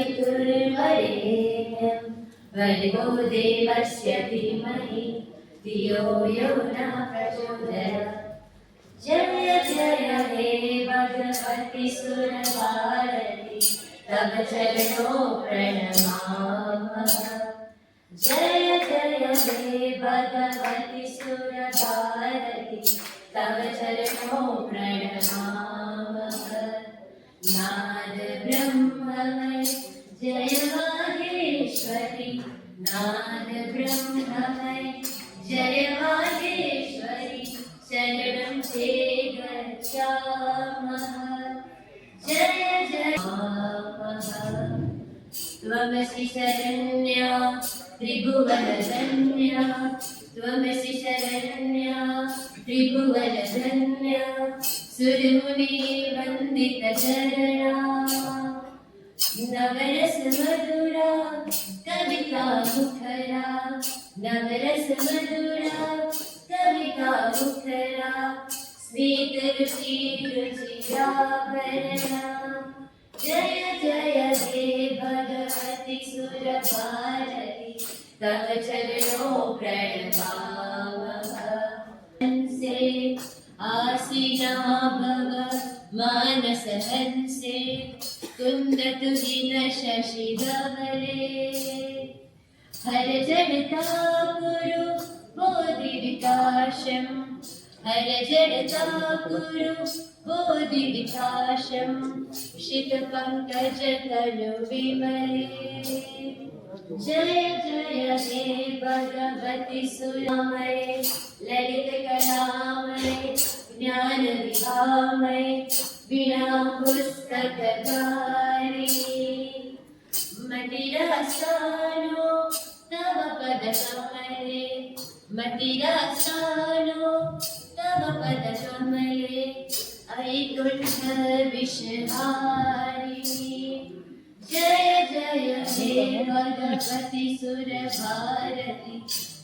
सवितुर्वरेण्यं भर्गो देवस्य धीमहि धियो यो न प्रचोदयात्। जय जय हे भगवति सुरभारती तव चरणों प्रणमामः। जय जय हे भगवति सुरभारती तव चरणों प्रणमामः। नाद ब्रह्ममय जय माहेश्वरी, नाद ब्रह्ममय जय माहेश्वरी, शरणं ते गच्छामः। जय जय त्वमसि शरण्या त्रिभुवनधन्या, त्वमसि शरण्या त्रिभुवनधन्या, सुरमुनिवन्दितचरणा। नवरस मधुरा कविता मुखरा, नवरस मधुरा कविता मुखरा, स्मित रुचि रुचिराभरणा। जय जय हे भगवति सुरभारती तव चरणों प्रणमामः। हंसे आसीना भव मानस हंसे, कुंदतु जिन शशि धवले। हर जड़ता कुरु बोधि विकासम, हर जड़ता कुरु बोधि विकासम, शित पंकज तनु विमले। जय जय हे भगवति सुरमय ललित कलामय ज्ञान विभामय वीणा पुस्तक धारिणी। मतिरसानो तव पद कमले, मतिरसानो तव पद कमले, ऐकुण्ठ विषहारिणी। जय जय हे भगवति सुरभारती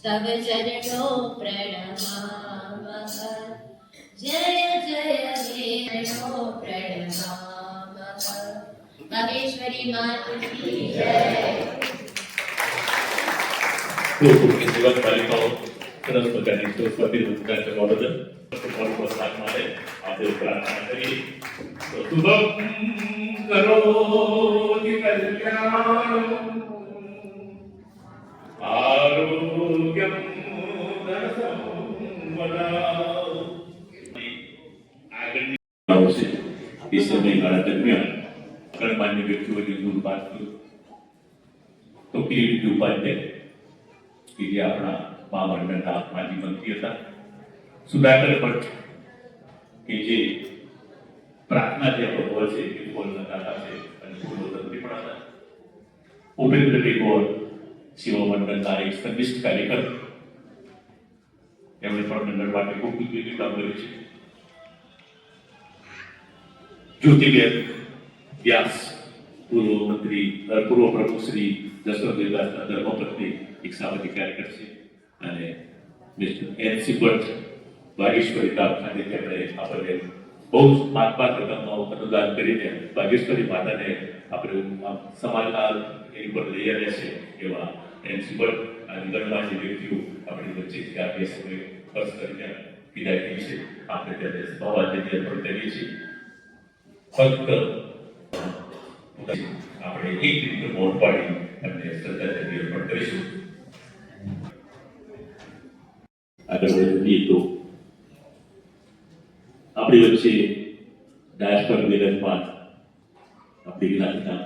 तव चरणों प्रणमामः। जय जय हे चरणों प्रणमामः। नागेश्वरी माता की जय। जीवन बालिकाओं सरस प्रकारनी स्वस्वती रूपकांच्या बरोबर प्रोत्साहन मारे आपले प्रार्थना करी। शुभम करोति कल्याणं आरोग्यं धनसंपदाम्। આગળની એ સમયગાળા દરમિયાન ગણમાન્ય વ્યક્તિઓની દૂર વાત કરું તો પીડીપી ઉપાધ્યાય કે જે આપણા મહામંડળના માજી મંત્રી હતા, સુધાકર ભટ્ટ કે જે પ્રાર્થના જે હોય છે એ બોલના દાતા છે અને પૂર્વ તંત્રી પણ હતા, ઉપેન્દ્ર ગોર સેવા મંડળના એક સંનિષ્ઠ કાર્યકર, એમણે પણ મંડળ માટે ખૂબ ઉપયોગી કામ કર્યું છે. જ્યોતિબેન વ્યાસ પૂર્વ મંત્રી પૂર્વ પ્રમુખ શ્રી જસવંત વિલાસના ધર્મપત્ની એક સામાજિક કાર્યકર છે અને મિસ્ટર એનસી ભટ્ટ વાગેશ્વરી ગામ ખાતે તેમણે આપણને બહુ માતબાર રકમનું અનુદાન કરીને વાગેશ્વરી માતાને આપણે સમાજના એની પર લઈ આવ્યા છે એવા એનસી ભટ્ટ અને ગણમાન્ય વ્યક્તિઓ આપણી વચ્ચેથી આ બે સમય ખર્ચ કરીને વિદાય થઈ છે. આપણે તેને ભાવાંજલિ અર્પણ કરીએ છીએ. ફક્ત આપણે એક રીતે મોડ પાડી અને શ્રદ્ધાંજલિ અર્પણ કરીશું. આગળ વધીએ તો આપણી વચ્ચે ડાયસ પર વિરાજમાન આપણી જ્ઞાતિના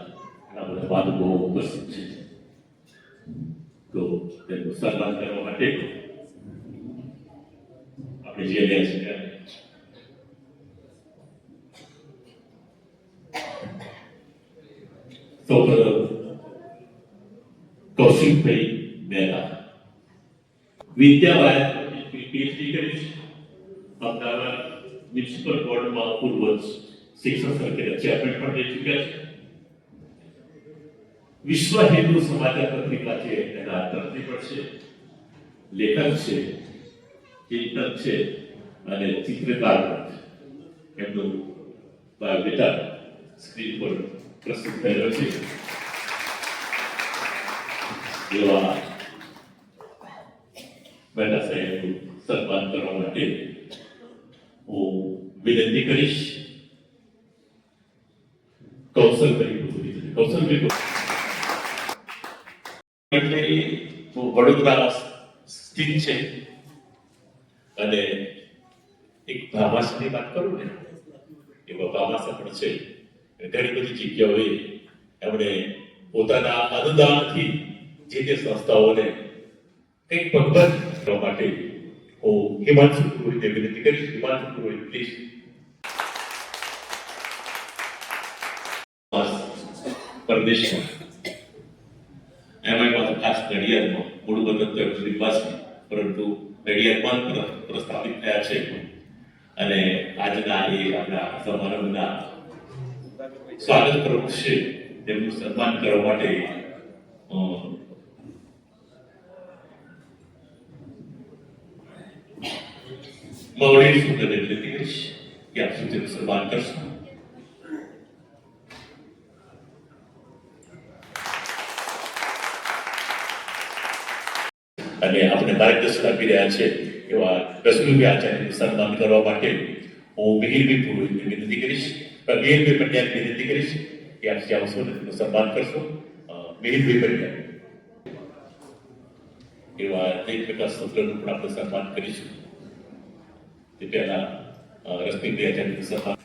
ઘણા બધા મહાનુભાવો ઉપસ્થિત છે, તો તેમનું સન્માન કરવા માટે આપણે જે રહ્યા છીએ સૌપ્રથમ કૌશિકભાઈ મહેતા વિદ્યાવાય પીએચડી કરી છે. અમદાવાદ મ્યુનિસિપલ બોર્ડમાં પૂર્વ શિક્ષણ સર્કલના ચેરમેન પણ રહી ચૂક્યા છે. વિશ્વ હિન્દુ સમાચાર પત્રિકા છે એના તંત્રી પણ છે, લેખક છે, ચિંતક છે અને ચિત્રકાર પણ છે. એમનું બાયોડેટા સ્ક્રીન પર પ્રસ્તુત થયેલો છે. એવા મહેતા સાહેબનું સન્માન કરવા માટે હું વિનંતી કરીશ. કૌશલભાઈ એટલે વડોદરા સ્થિત છે અને એક ભામાસાની વાત કરું ને એવા ભામાસા પણ છે. ઘણી બધી જગ્યાઓએ એમણે પોતાના અનુદાનથી જે તે સંસ્થાઓને કંઈક પગભર કરવા માટે હું હિમાંશુ પુરોહિતને વિનંતી કરીશ. હિમાંશુ પુરોહિત પ્લીઝ. પરદેશમાં એમાં પાછું ખાસ નડિયાદમાં મૂળ વતન તો નિવાસી પરંતુ નડિયાદમાં પ્રસ્થાપિત થયા છે અને આજના એ આપણા સમારંભના સ્વાગત પ્રમુખ છે તેમનું સન્માન કરવા માટે મૌલિક સુંદર વિનંતી કરીશ કે આપ સુધી સન્માન કરશો. અને આપણે માર્ગદર્શન આપી રહ્યા છે એવા રસુલભાઈ આચાર્યનું સન્માન કરવા માટે હું મિહિરભાઈ પુરોહિતને વિનંતી કરીશ. મિહિરભાઈ પંડ્યાને વિનંતી કરીશ કે આપ જે આવશો તેનું સન્માન કરશો. મિહિરભાઈ પંડ્યા એવા એક પ્રકાશ સૂત્રનું પણ આપણે સન્માન કરીશું. તે પહેલા રશ્મિભાઈ આચાર્યનું સન્માન.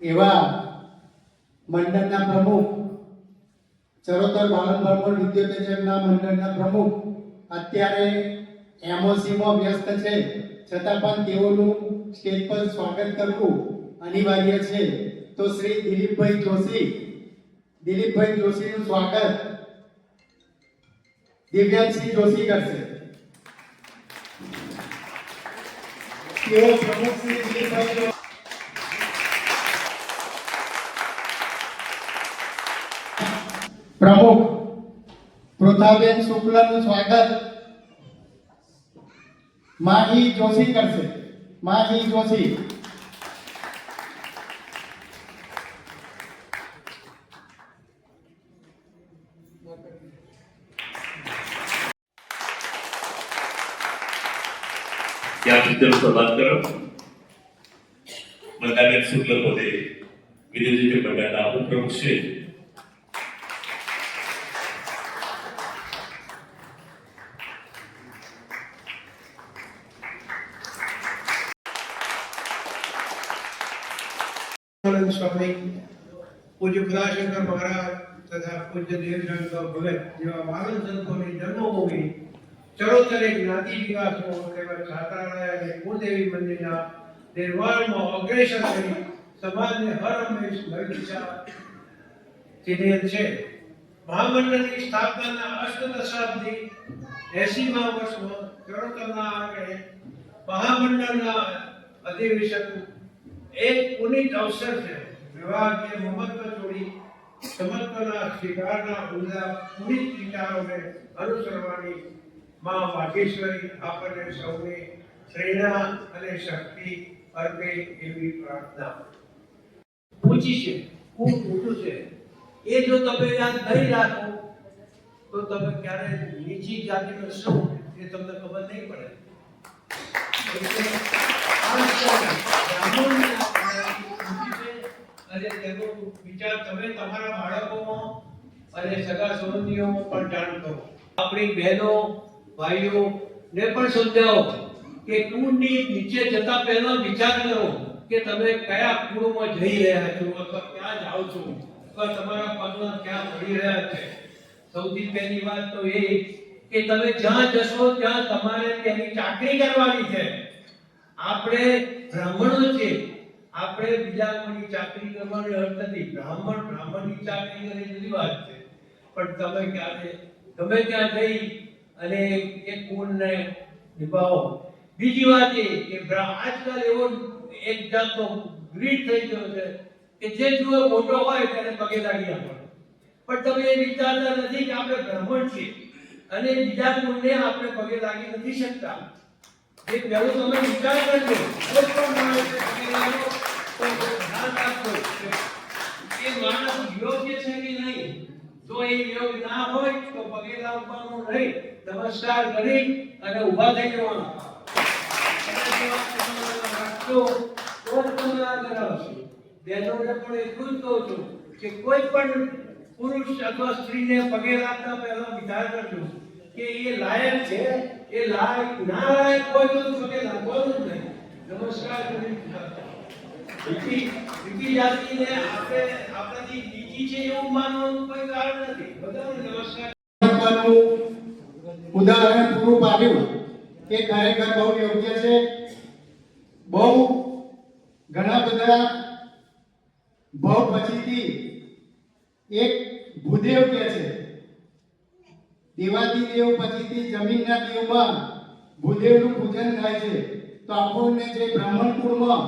એવા મંડળના પ્રમુખ ચરોતર બાલન ભરમોર વિદ્યોતેજનના મંડળના પ્રમુખ અત્યારે એમઓસીમાં વ્યસ્ત છે, છતાં પણ તેઓનું સ્ટેજ પર સ્વાગત કરવું અનિવાર્ય છે. તો શ્રી દિલીપભાઈ જોશીનું સ્વાગત દિવ્યાંશસિંહ જોશી કરશે. તેઓ પ્રમુખ શ્રી દિલીપભાઈ જોશી પ્રમુખ પૃથાબેન શુક્લનું સ્વાગત માહી જોશી કરશે. માહી જોશી. ત્યાં સુધી સન્માન કરો. મલકાબેન શુક્લ પોતે વિદ્યાર્થી મંડળના ઉપપ્રમુખ છે. સ્વામી પૂજ્ય કલાશંકર મહારાજ તથા પૂજ્ય દેવશંકર ભગત જેવા મહાન સંતોની જન્મભૂમિ ચરોતરે જ્ઞાતિ વિકાસનો તેમજ છાત્રાલય અને કુળદેવી મંદિરના નિર્માણમાં અગ્રેસર કરી સમાજને હર હંમેશ નવી દિશા ચીધેલ છે. મહામંડળની સ્થાપનાના અષ્ટદશાબ્દી 80મા વર્ષમાં ચરોતરના આંગણે મહામંડળના અધિવેશન એક પુનિત અવસર છે. વિભાગીય મમત્વ છોડી સમત્વના શિકારના ઉમદા પુનિત વિચારોને અનુસરવાની માં વાઘેશ્વરી આપણને સૌને પ્રેરણા અને શક્તિ અર્પે એવી પ્રાર્થના. ઊંચી છે, ખૂબ ઊંચું છે. એ જો તમે યાદ નહીં રાખો તો તમે ક્યારે નીચી જાતિનો શું એ તમને ખબર નહીં પડે. અને તેનો વિચાર તમે તમારા બાળકોમાં અને સગા સંબંધીઓમાં પણ જાણ કરો. આપણી બહેનો ભાઈઓ ને પણ સમજાવો કે કુળની નીચે જતા પહેલા વિચાર કરો કે તમે કયા કુળમાં જઈ રહ્યા છો અથવા ક્યાં જાઓ છો અથવા તમારા પગલા ક્યાં પડી રહ્યા છે. સૌથી પહેલી વાત તો એ કે તમે જ્યાં જશો ત્યાં તમારે તેની ચાકરી કરવાની છે. આપણે બ્રાહ્મણો છે, આપણે બીજા કોઈની ચાકરી કરવાની અર્થ નથી. બ્રાહ્મણની ચાકરી કરે જુદી વાત છે, પણ તમે ક્યારે ગમે ત્યાં જઈ અને એ કુળને નિભાવો. બીજી વાત એ કે આજકાલ એવો એક જાતનો ગ્રીડ થઈ ગયો છે કે જે જુએ મોટો હોય તેને પગે લાગી આપવાનો. પણ તમે એ વિચારતા નથી કે આપણે બ્રાહ્મણ છીએ અને બીજા કોઈને આપણે પગે લાગી નથી શકતા. એ પહેલું તમે વિચાર કરજો. કોઈ પણ માણસને પગે લાગો તો ધ્યાન રાખજો કે એ માણસ યોગ્ય છે કે નહીં. જો એ યોગ્ય ના હોય તો પગે લાગવાનું નહીં, નમસ્કાર કરી અને ઊભા થઈ જવાનું. રાખજો તો જ તમે આગળ આવશો. બહેનોને પણ એટલું જ કહું છું કે કોઈ પણ પુરુષ અથવા સ્ત્રીને પગે લાગતા પહેલા વિચાર કરજો કે એ લાયક છે, એ લાયક ના લાયક હોય તો પગે લાગવાનું જ નહીં. નમસ્કાર કરી બીજી જાતિને આપણે આપણાથી બીજી છે એવું માનવાનું કોઈ કારણ નથી. બધાને નમસ્કાર ઉદાહરણ પૂરું પાડ્યું એ ખરેખર બહુ યોગ્ય છે. બહુ ઘણા બધા ભાવ પછીથી એક ભૂદેવ કે છે, દેવાતી દેવ પછીથી જમીનના દેવમાં ભૂદેવનું પૂજન થાય છે. તો આપણને જે બ્રાહ્મણ કુળમાં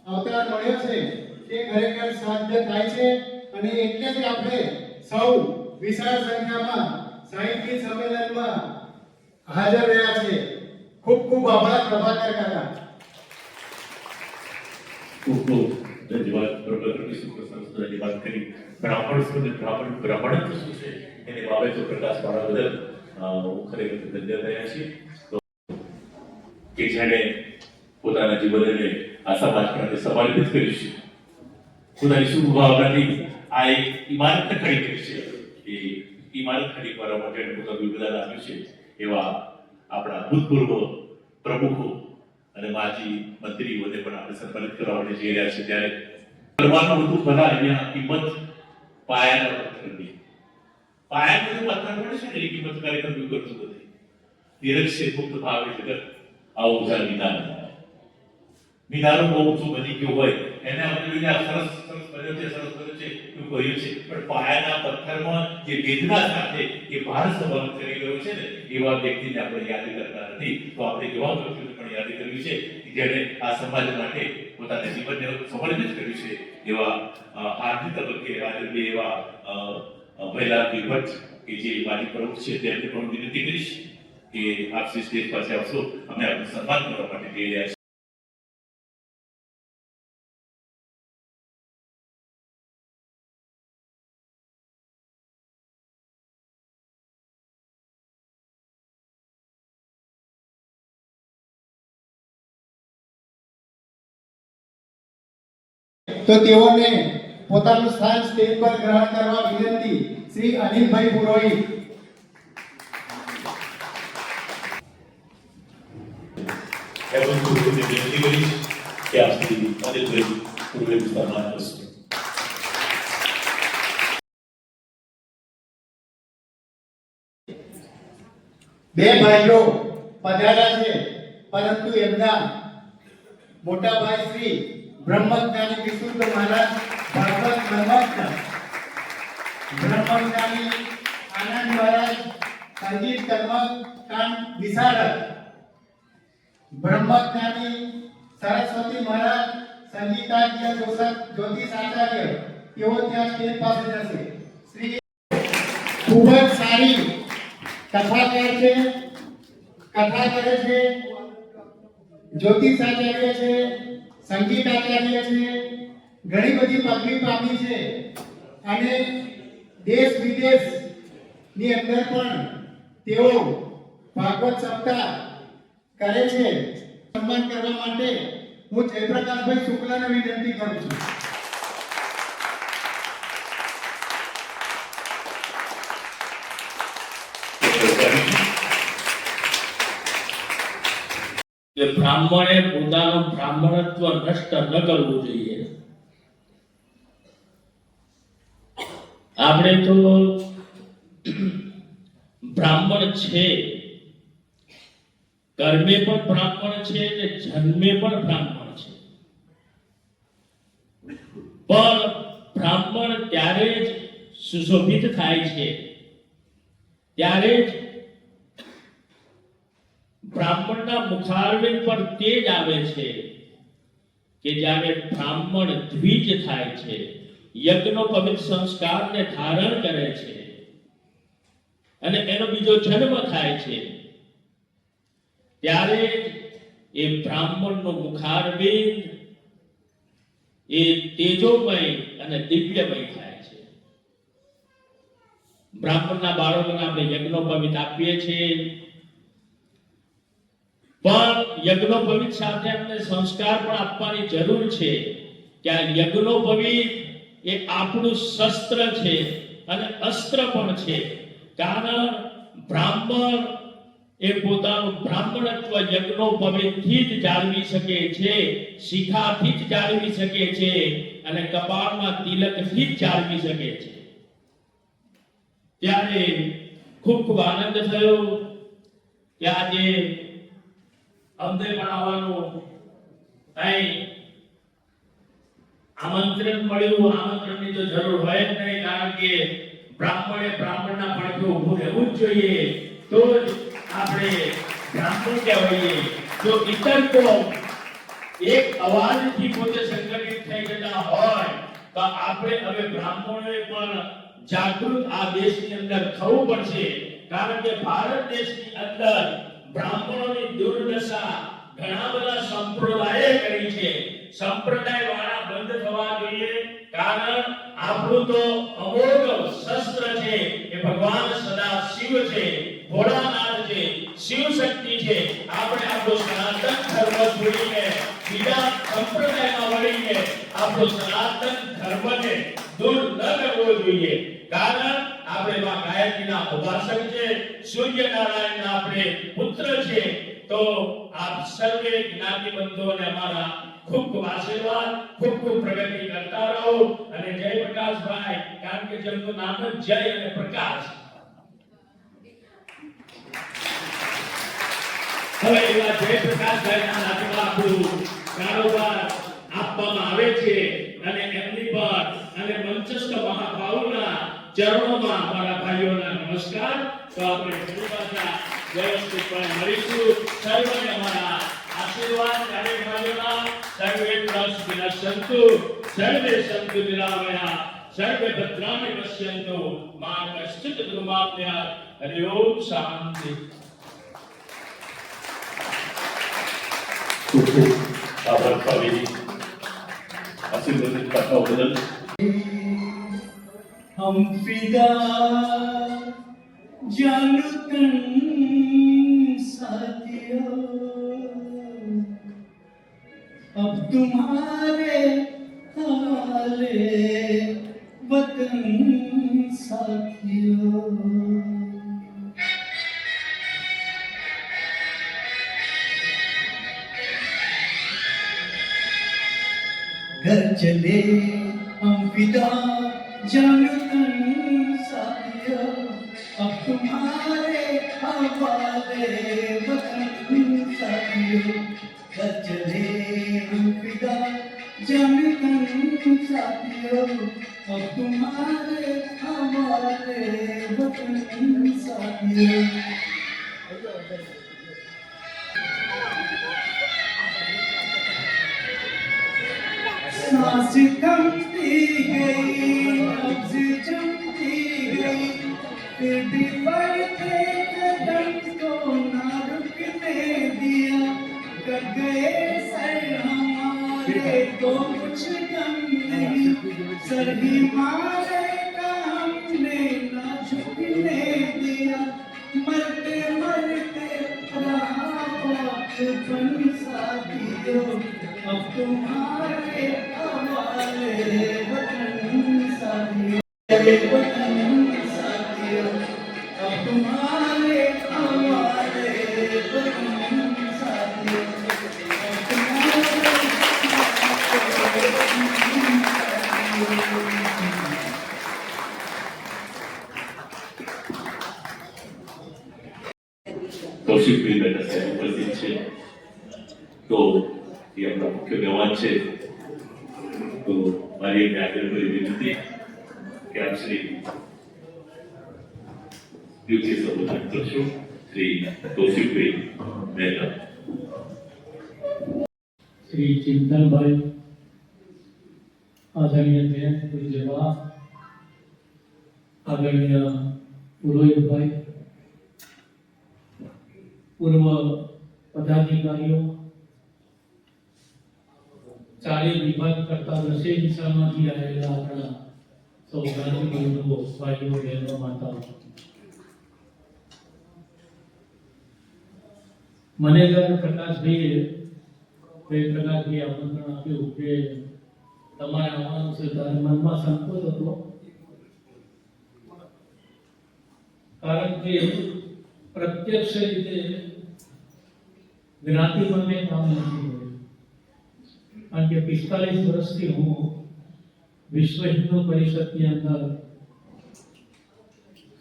અવતાર મળ્યો છે તે ખરેખર સાધ્ય થાય છે. અને એટલે જ આપણે સૌ વિશાળ સંખ્યામાં સાહિત્ય સંમેલનમાં હાજર રહ્યા છે. ખૂબ ખૂબ આભાર પ્રભાકર કાકા. ખૂબ ખૂબ ધન્યવાદ પ્રભાકરની સુપ્રશંસાની વાત કરી. બ્રાહ્મણ શું ને બ્રાહ્મણત્વ શું છે એની બાબતો પ્રકાશ પાડવા બદલ હું ખરેખર ધન્ય થયા છીએ. તો કે જેણે પોતાના જીવનને આ સમાજ પ્રત્યે સમર્પિત કર્યું છે, પોતાની શુભ ભાવનાથી આ એક ઇમારત ખડી કરી છે. એ ઇમારત ખડી કરવા માટે પોતાનું યોગદાન આપ્યું છે એવા આપણા ભૂતપૂર્વ પ્રમુખો અને માજી મંત્રીઓને પણ આપણે સન્માનિત કરવા માટે જઈ રહ્યા છે. ત્યારે કરવાનું બધું બધા અહીંયા કિંમત પાયાના પથ્થરની પાયાનું પથ્થર પડે છે ને એ કિંમત કાર્યક્રમ કરતું નથી. નિરક્ષર મુક્ત ભાવે જગત આવું ઉજાર મિનારો બહુ ઊંચું બની ગયું હોય એને આપણે સરસ સરસ બન્યો છે, સરસ બન્યો છે એવું કહ્યું છે, પણ પાયાના પથ્થરમાં જે વેદના સાથે એ ભાર સંભાળ કરી રહ્યો છે ને એવા વ્યક્તિને આપણે યાદ કરતા નથી. તો આપણે એવા વ્યક્તિને પણ યાદ કર્યું છે જેણે આ સમાજ માટે પોતાના જીવનને સમર્પિત કર્યું છે. એવા આર્થિક તબક્કે આજે બે એવા મહિલા ભટ્ટ કે જે મારી પ્રમુખ છે તેમને પણ વિનંતી કરીશ કે આપ સ્ટેજ પાસે આવશો, અમે આપનું સન્માન કરવા માટે જઈ રહ્યા છીએ. તો તેઓને પોતાનું સ્થાન સ્ટેજ પર ગ્રહણ કરવા વિનંતી. શ્રી અનિલભાઈ પુરોહિત. એવં પૂર્વની વિનંતી કરીશ કે આપ શ્રી અનિલભાઈ પુરોહિત સન્માન કરશો. બે ભાઈઓ પધાર્યા છે, પરંતુ એમના મોટા ભાઈ શ્રી બ્રહ્મજ્ઞાની વિશુદ્ધ મહારાજ ભાગવત બ્રહ્મજ્ઞાની આનંદ મહારાજ સંગીત કર્મકાંડ વિશારદ, બ્રહ્મજ્ઞાની સરસ્વતી મહારાજ સંગીતાજ્ઞ જ્યોતિષ આચાર્ય તેઓ ત્યાં સ્ટેજ પાસે જશે. શ્રી ખૂબ જ સારી કથાકાર છે, કથા કરે છે, જ્યોતિષ આચાર્ય છે, સંગીત આચાર્ય છે, ઘણી બધી પદવી પામી છે અને દેશ વિદેશ ની અંદર પણ તેઓ ભાગવત સપ્તાહ કરે છે. સન્માન કરવા માટે હું જયપ્રકાશભાઈ શુક્લાને વિનંતી કરું છું. કે બ્રાહ્મણે પોતાનું બ્રાહ્મણત્વ નષ્ટ ન કરવું જોઈએ. આપણે તો બ્રાહ્મણ છે, કર્મે પણ બ્રાહ્મણ છે ને જન્મે પણ બ્રાહ્મણ છે. પણ બ્રાહ્મણ ત્યારે જ સુશોભિત થાય છે, ત્યારે જ બ્રાહ્મણના મુખારવિંદ પર તેજ આવે છે કે જ્યારે બ્રાહ્મણ દ્વિજ થાય છે, યજ્ઞનો પવિત્ર સંસ્કારને ધારણ કરે છે અને એનો બીજો જન્મ થાય છે, ત્યારે એ બ્રાહ્મણનો મુખારબિંદ એ તેજોમય અને દિવ્યમય થાય છે. બ્રાહ્મણના બાળકોને આપણે યજ્ઞોપવિત આપીએ છીએ, પણ યજ્ઞોપવિત સાથે આપણે સંસ્કાર પણ આપવાની જરૂર છે કે આ યજ્ઞોપવિત એ આપણું શસ્ત્ર છે અને અસ્ત્ર પણ છે. કારણ બ્રાહ્મણ એ પોતાનું બ્રાહ્મણત્વ યજ્ઞોપવિતથી જ જાળવી શકે છે, શિખાથી જ જાળવી શકે છે અને કપાળમાં તિલકથી જ જાળવી શકે છે. ત્યારે ખૂબ ખૂબ આનંદ થયો કે આજે અમને પણ આવવાનું અહીં આમંત્રણ મળ્યું. આમંત્રણની તો જરૂર હોય જ નહીં, કારણ કે બ્રાહ્મણે બ્રાહ્મણના પડખે ઊભું રહેવું જ જોઈએ, તો જ આપણે બ્રાહ્મણ કહેવાઈએ. જો ઇતર કોમ એક અવાજથી પોતે સંગઠિત થઈ જતા હોય તો આપણે હવે બ્રાહ્મણોએ પણ જાગૃત આ દેશની અંદર થવું પડશે. કારણ કે ભારત દેશની અંદર બ્રાહ્મણોની દુર્દશા ઘણા બધા સંપ્રદાયે કરી છે. સંપ્રદાય વાળા બંધ થવા જોઈએ, કારણ આપણું તો અમોઘ શસ્ત્ર છે એ ભગવાન સદા શિવ છે, ભોળાનાથ છે, શિવ શક્તિ છે. આપણે આપણો સનાતન ધર્મ છોડીને બીજા સંપ્રદાયમાં વળીને આપણો સનાતન ધર્મને દૂર ન કરવો જોઈએ. કારણ આપણે માં ગાયત્રીના ઉપાસક છે, સૂર્યનારાયણના આપણે પુત્ર છે. તો આપ સર્વે જ્ઞાતિ બંધુઓને અમારા ખૂબ ખૂબ આશીર્વાદ, ખૂબ ખૂબ પ્રગતિ કરતા રહો. અને જય પ્રકાશભાઈ, કારણ કે જેમનું નામ જ જય અને પ્રકાશ. હવે એવા જય પ્રકાશભાઈના હાથમાં આપણું કારોબાર આપવામાં આવે છે અને એમની પર અને મંચસ્થ મહાભાવોના ચરણોમાં અમારા ભાઈઓના નમસ્કાર. તો આપણે ફરી પાછા વ્યવસ્થિતપણે મળીશું. સર્વને અમારા આશીર્વાદ કાર્યક્રમોના. સર્વે સુખિનઃ સર્વે સંતુ નિરામયા, સર્વે ભદ્રાણિ પશ્યન્તુ મા કશ્ચિત દુર્માપ્યાત. હરિ ઓમ શાંતિ. ખૂબ ખૂબ આભાર સ્વામીજી, આશીર્વાદિત કથાઓ બદલ. हम फिदा जानू तन साथियों, अब तुम्हारे हवाले वतन साथियों. घर चले हम फिदा जानू तन साथियों, अब तुम्हारे हवाले वतन साथियों. घर चले हम फिदा जानू तन साथियों, अब तुम्हारे हवाले वतन साथियों. सांस थमती गई, नब्ज़ जमती गई, फिर भी बढ़ते कदम को ना रुकने दिया. कट गए सर हमारे तो कुछ गम नहीं, सर ही मारेगा हमने ना झुकने दिया. मरते मरते रहा बचपन साथियों, अब तुम्हारे हवाले वतन साथियों. वतन साथियों, अब तुम्हारे हवाले वतन साथियों. अब तुम्हारे કૌશિકભાઈ બેટા સાહેબ ઉપસ્થિત છે, તો એ આપણા મુખ્ય મહેમાન છે. તો મારી એક આગળ વિનંતી કે આપ શ્રી યુકે સંબોધન કરશો. શ્રી કૌશિકભાઈ મહેતા. શ્રી ચિંતનભાઈ, આદરણીય બેન પૂજ્યવા, આદરણીય પુરોહિતભાઈ, પૂર્વ પદાધિકારીઓ, ચારે વિભાગ કરતા 10 દિશામાંથી આવેલા આપણા સૌ જ્ઞાતિ બંધુઓ, ભાઈઓ, બહેનો, માતાઓ, મને જ્યારે પ્રકાશભાઈએ આમંત્રણ આપ્યું કે તમારે આવવાનું છે, ત્યારે મનમાં સંકોચ હતો, કારણ કે પ્રત્યક્ષ રીતે જ્ઞાતિમાં મેં કામ નથી કર્યું, કારણ કે 45 વર્ષથી હું વિશ્વ હિન્દુ પરિષદની અંદર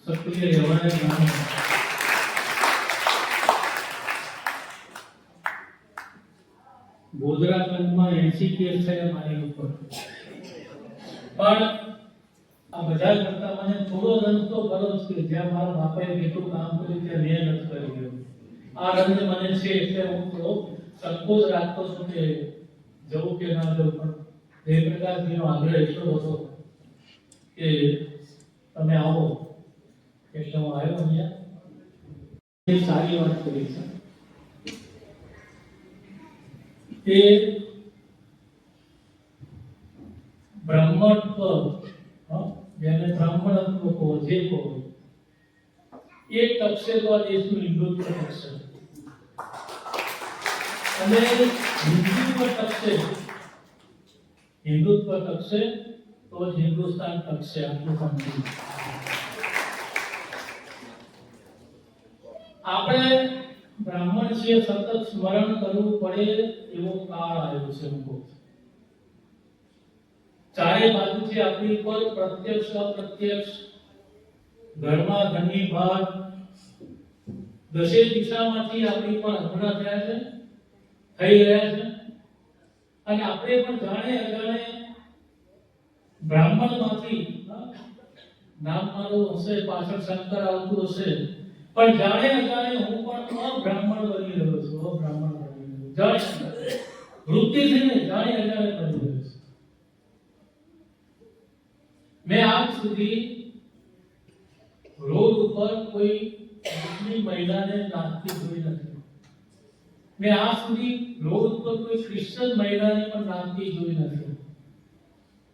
સક્રિય રહેવાને કારણે ગોધરા કાંડમાં 80 કેસ થયા મારી ઉપર, પણ આ બધા કરતા મને થોડો રંજ તો ખરો જ કે જ્યાં મારા બાપાએ જેટલું કામ કર્યું ત્યાં મેં નથી કર્યું. આ રંજ મને છે એટલે હું થોડો સંકોચ રાખતો છું કે જવું કે ના જવું, પણ જયપ્રકાશજીનો આગ્રહ એટલો હતો કે તમે આવો એટલે હું આવ્યો અહીંયા. એ સારી વાત કરી છે કે બ્રાહ્મણત્વ, જેને બ્રાહ્મણત્વ કહો, જે કહો, એ ટકશે તો આ દેશનું હિન્દુત્વ ટકશે, અને હિન્દુત્વ ટકશે તો જ હિન્દુસ્તાન ટકશે. આટલું સમજી આપણે બ્રાહ્મણ છે સતત સ્મરણ કરવું પડે એવો કાળ આવ્યો છે. હું કહું ચારે બાજુથી આપણી ઉપર પ્રત્યક્ષ અપ્રત્યક્ષ, ઘરમાં ઘરની બહાર 10 દિશામાંથી આપણી પર હુમલા થયા છે, થઈ રહ્યા છે, અને આપણે પણ જાણે અજાણે બ્રાહ્મણમાંથી, નામ મારું હશે, પાછળ શંકર આવતું હશે, પણ જાણે અજાણે હું પણ અબ્રાહ્મણ બની રહ્યો છું, અબ્રાહ્મણ બની રહ્યો છું, જાણે વૃત્તિથી નહીં, જાણે અજાણે બની રહ્યો છું. મેં આજ સુધી રોડ ઉપર કોઈ મુસ્લિમ મહિલાને નાચતી જોઈ નથી. મેં આજ સુધી રોડ ઉપર કોઈ ક્રિશ્ચન મહિલાને પણ નાચતી જોઈ નથી.